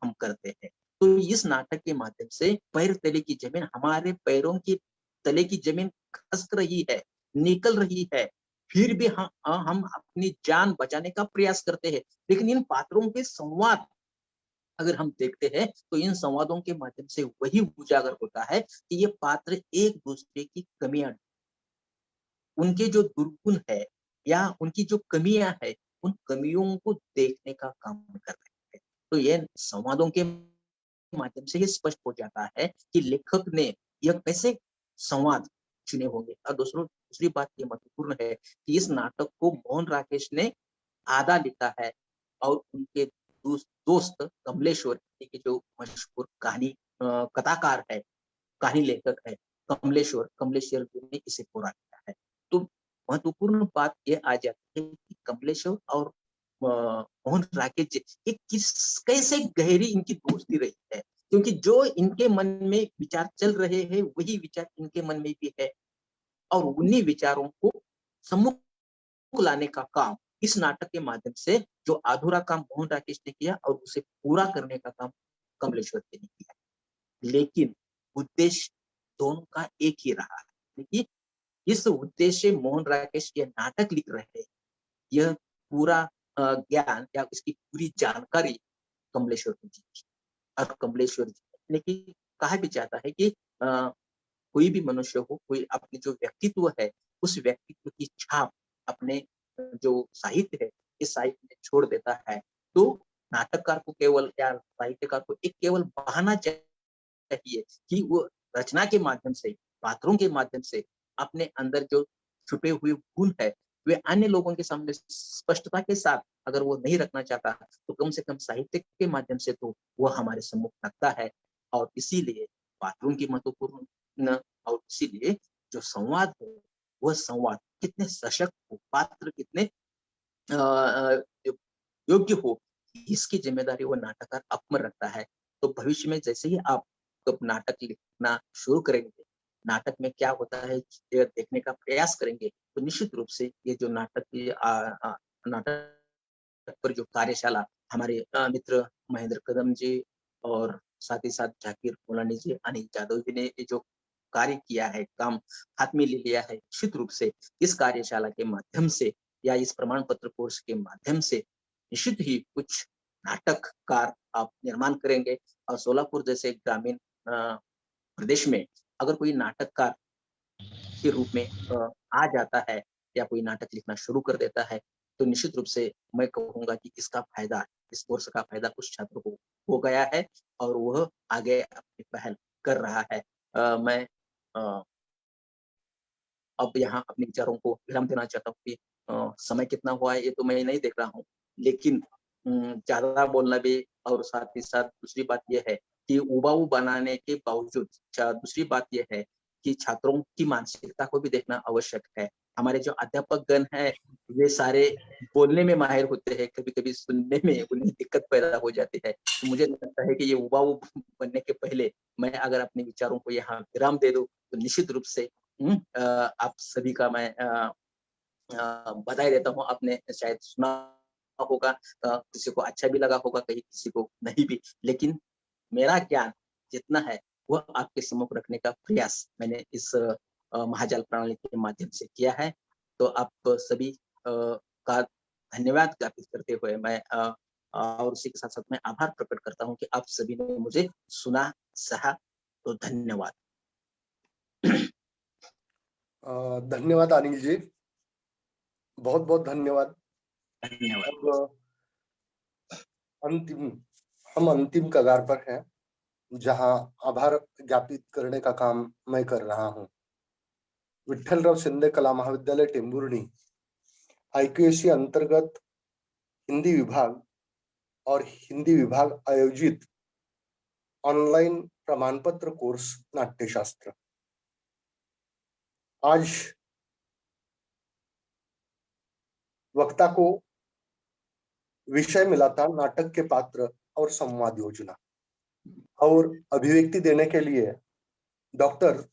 हम करते हैं। तो इस नाटक के माध्यम से पैर तले की जमीन, हमारे पैरों की तले की जमीन खसक रही है, निकल रही है, फिर भी हम अपनी जान बचाने का प्रयास करते हैं। लेकिन इन पात्रों के संवाद अगर हम देखते हैं तो इन संवादों के माध्यम से वही उजागर होता है कि ये पात्र एक दूसरे की कमियां, उनके जो दुर्गुण है या उनकी जो कमियां है, उन कमियों को देखने का काम कर रहे हैं। तो ये संवादों के माध्यम से ये स्पष्ट हो जाता है कि लेखक ने यह कैसे संवाद चुने होंगे। और दूसरी बात ये महत्वपूर्ण है कि इस नाटक को मोहन राकेश ने आधा लिखा है और उनके दोस्त कमलेश्वर के जो मशहूर कथाकार है, कहानी लेखक है, कमलेश्वर ने इसे पूरा किया है। तो महत्वपूर्ण बात ये आ जाती है कि कमलेश्वर और मोहन राकेश जी ये कैसे गहरी इनकी दोस्ती रही है, क्योंकि जो इनके मन में विचार चल रहे हैं वही विचार इनके मन में भी है, और उन्हीं विचारों को सम्मुख लाने का काम इस नाटक के माध्यम से, जो अधूरा काम मोहन राकेश ने किया और उसे पूरा करने का काम कमलेश्वर ने किया। लेकिन उद्देश्य दोनों का एक ही रहा है, क्योंकि इस उद्देश्य मोहन राकेश ये नाटक लिख रहे हैं, यह पूरा ज्ञान या इसकी पूरी जानकारी कमलेश्वर को जी थी। और कमलेश्वर जी ने कि कहा भी जाता है कि कोई भी मनुष्य हो, कोई अपने जो व्यक्तित्व है, उस व्यक्तित्व की छाप अपने जो साहित्य है, इस साहित्य में छोड़ देता है। तो नाटककार को केवल या साहित्यकार को एक केवल बहाना चाहिए कि वो रचना के माध्यम से, पात्रों के माध्यम से अपने अंदर जो छुपे हुए गुण है, वे अन्य लोगों के सामने स्पष्टता के साथ अगर वो नहीं रखना चाहता, तो कम से कम साहित्य के माध्यम से तो वो हमारे सम्मुख रखता है। और इसीलिए पात्रों की महत्वपूर्ण, और इसीलिए जो संवाद हो, वह संवाद कितने सशक्त हो, पात्र कितने योग्य हो, इसकी जिम्मेदारी वो नाटककार अपने रखता है। तो भविष्य में जैसे ही आप तो नाटक लिखना शुरू करेंगे, नाटक में क्या होता है ये देखने का प्रयास करेंगे, तो निश्चित रूप से ये जो नाटक पर जो कार्यशाला हमारे मित्र महेंद्र कदम जी और साथ ही साथ जाकिर मोलानी जी, अनिल जादव जी ने ये जो कार्य किया है, काम हाथ में ले लिया है, निश्चित रूप से इस कार्यशाला के माध्यम से या इस प्रमाण पत्र कोर्स के माध्यम से निश्चित ही कुछ नाटककार आप निर्माण करेंगे और सोलापुर जैसे ग्रामीण प्रदेश में अगर कोई नाटककार के रूप में आ जाता है या कोई नाटक लिखना शुरू कर देता है, तो निश्चित रूप से मैं कहूँगा कि इसका फायदा, इस कोर्स का फायदा कुछ छात्रों को हो गया है और वह आगे अपनी पहल कर रहा है। मैं अब यहाँ अपने विचारों को विराम देना चाहता हूँ कि समय कितना हुआ है ये तो मैं नहीं देख रहा हूँ, लेकिन ज़्यादा बोलना भी और साथ ही साथ दूसरी बात ये है कि उबाऊ बनाने के बावजूद दूसरी बात ये है कि छात्रों की मानसिकता को भी देखना आवश्यक है। हमारे जो अध्यापक गण हैं, वे सारे बोलने में माहिर होते हैं, कभी-कभी सुनने में उन्हें दिक्कत पैदा हो जाती है। तो मुझे लगता है कि ये उबाऊ बनने के पहले मैं अगर अपने विचारों को यहाँ विराम दे दूँ, तो निश्चित रूप से आप सभी का मैं बधाई देता हूँ। आपने शायद सुना होगा, किसी को अच्छा भी लगा होगा, कहीं किसी को नहीं भी, लेकिन मेरा ज्ञान जितना है वह आपके सम्मुख रखने का प्रयास मैंने इस महाजाल प्रणाली के माध्यम से किया है। तो आप सभी का धन्यवाद ज्ञापित करते हुए मैं और उसी के साथ-साथ मैं आभार प्रकट करता हूँ कि आप सभी ने मुझे सुना, सहा, तो धन्यवाद। धन्यवाद अनिल जी, बहुत बहुत धन्यवाद। धन्यवाद। अब हम अंतिम कगार पर हैं, जहां आभार ज्ञापित करने का काम मैं कर रहा हूं। विठ्ठलराव शिंदे कला महाविद्यालय टेंभुर्णी IQAC अंतर्गत हिंदी विभाग और हिंदी विभाग आयोजित ऑनलाइन प्रमाण पत्र कोर्स नाट्यशास्त्र, आज वक्ता को विषय मिला था नाटक के पात्र और संवाद योजना, और अभिव्यक्ति देने के लिए डॉक्टर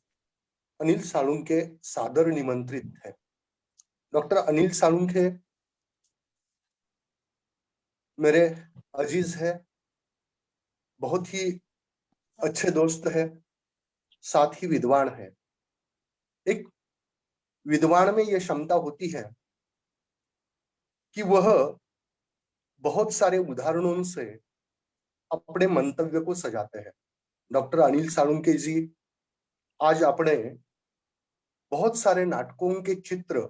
अनिल साळुंखे सादर निमंत्रित है। डॉक्टर अनिल साळुंखे मेरे अजीज है, बहुत ही अच्छे दोस्त है, साथ ही विद्वान है। एक विद्वान में यह क्षमता होती है कि वह बहुत सारे उदाहरणों से अपने मंतव्य को सजाते हैं। डॉक्टर अनिल साळुंखे जी आज अपने बहुत सारे नाटकों के चित्र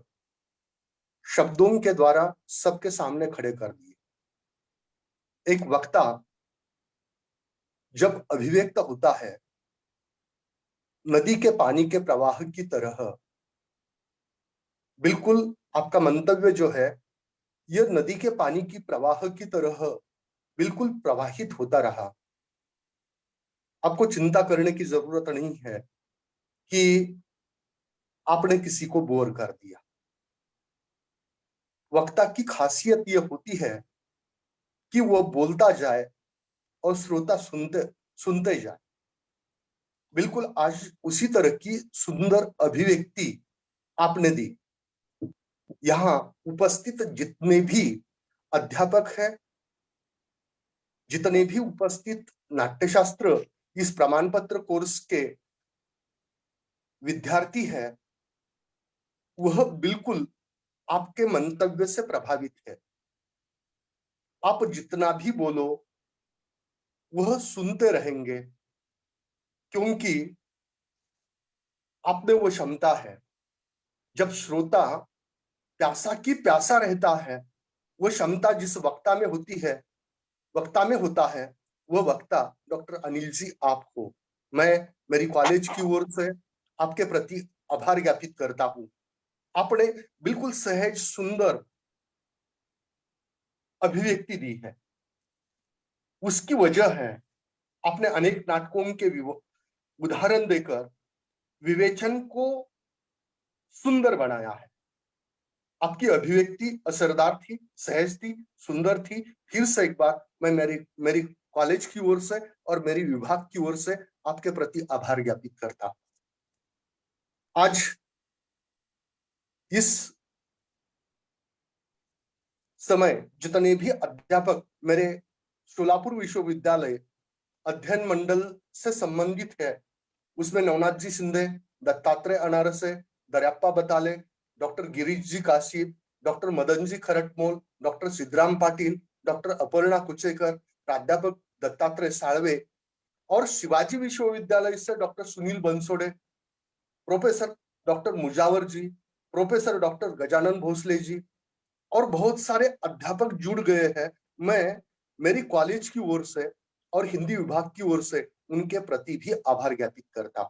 शब्दों के द्वारा सबके सामने खड़े कर दिए। एक वक्ता जब अभिव्यक्त होता है नदी के पानी के प्रवाह की तरह, बिल्कुल आपका मंतव्य जो है यह नदी के पानी की प्रवाह की तरह बिल्कुल प्रवाहित होता रहा। आपको चिंता करने की जरूरत नहीं है कि आपने किसी को बोर कर दिया। वक्ता की खासियत यह होती है कि वह बोलता जाए और श्रोता सुनते सुनते जाए। बिल्कुल आज उसी तरह की सुंदर अभिव्यक्ति आपने दी। यहाँ उपस्थित जितने भी अध्यापक हैं, जितने भी उपस्थित नाट्यशास्त्र इस प्रमाण पत्र कोर्स के विद्यार्थी हैं, वह बिल्कुल आपके मंतव्य से प्रभावित है। आप जितना भी बोलो वह सुनते रहेंगे, क्योंकि आप में वो क्षमता है। जब श्रोता प्यासा की प्यासा रहता है, वो क्षमता जिस वक्ता में होती है, वक्ता में होता है, वह वक्ता डॉक्टर अनिल जी आप हो। मैं मेरी कॉलेज की ओर से आपके प्रति आभार ज्ञापित करता हूं। आपने बिल्कुल सहज सुंदर अभिव्यक्ति दी है। उसकी वजह है आपने अनेक नाटकों के उदाहरण देकर विवेचन को सुंदर बनाया है। आपकी अभिव्यक्ति असरदार थी, सहज थी, सुंदर थी। फिर से एक बार मैं मेरी कॉलेज की ओर से और मेरी विभाग की ओर से आपके प्रति आभार ज्ञापित करता हूं। आज इस समय जितने भी अध्यापक मेरे सोलापुर विश्वविद्यालय अध्ययन मंडल से संबंधित है, उसमें नवनाथ जी Shinde, Dattatreya Anarse, Daryappa Batale, doctor Girish ji Kashi, doctor Madan ji Kharatmol, doctor Siddharam Patil, doctor Aparna Kuchekar, प्राध्यापक दत्तात्रेय साळवे और शिवाजी विश्वविद्यालय से doctor Sunil Bansode, professor doctor Mujawar ji, professor doctor Gajanan Bhosale ji और बहुत सारे अध्यापक जुड़ गए हैं। मैं मेरी कॉलेज की ओर से और हिंदी विभाग की ओर से उनके प्रति भी आभार ज्ञापित करता हूं।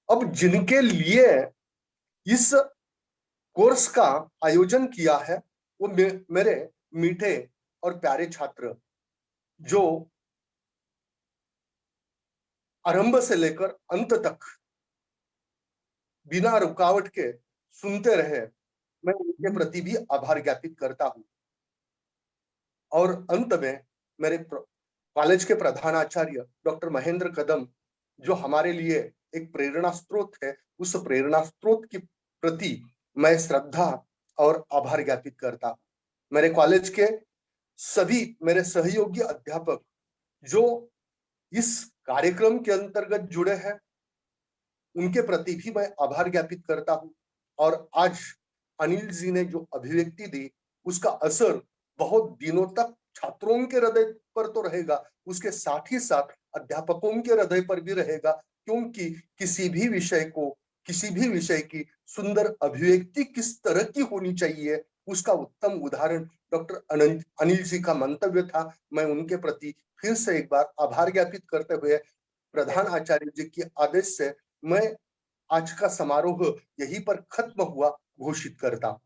अब जिनके लिए इस कोर्स का आयोजन किया है वो मेरे मीठे और प्यारे छात्र, जो आरंभ से लेकर अंत तक बिना रुकावट के सुनते रहे, मैं उनके प्रति भी आभार ज्ञापित करता हूं। और अंत में मेरे कॉलेज के प्रधानाचार्य डॉक्टर महेंद्र कदम, जो हमारे लिए एक प्रेरणा स्रोत है, उस प्रेरणा स्रोत के प्रति मैं श्रद्धा और आभार ज्ञापित करता हूं। मेरे कॉलेज के सभी मेरे सहयोगी अध्यापक जो इस कार्यक्रम के अंतर्गत जुड़े हैं, उनके प्रति भी मैं आभार ज्ञापित करता हूं। और आज अनिल जी ने जो अभिव्यक्ति दी, उसका असर बहुत दिनों तक छात्रों के हृदय पर तो रहेगा, उसके साथ ही साथ अध्यापकों के हृदय पर भी रहेगा, क्योंकि किसी भी विषय की सुंदर अभिव्यक्ति किस तरह की होनी चाहिए, उसका उत्तम उदाहरण डॉक्टर अनिल जी का मंतव्य था। मैं उनके प्रति फिर से एक बार आभार ज्ञापित करते हुए प्रधान आचार्य जी के आदेश से मैं आज का समारोह यहीं पर खत्म हुआ घोषित करता हूं।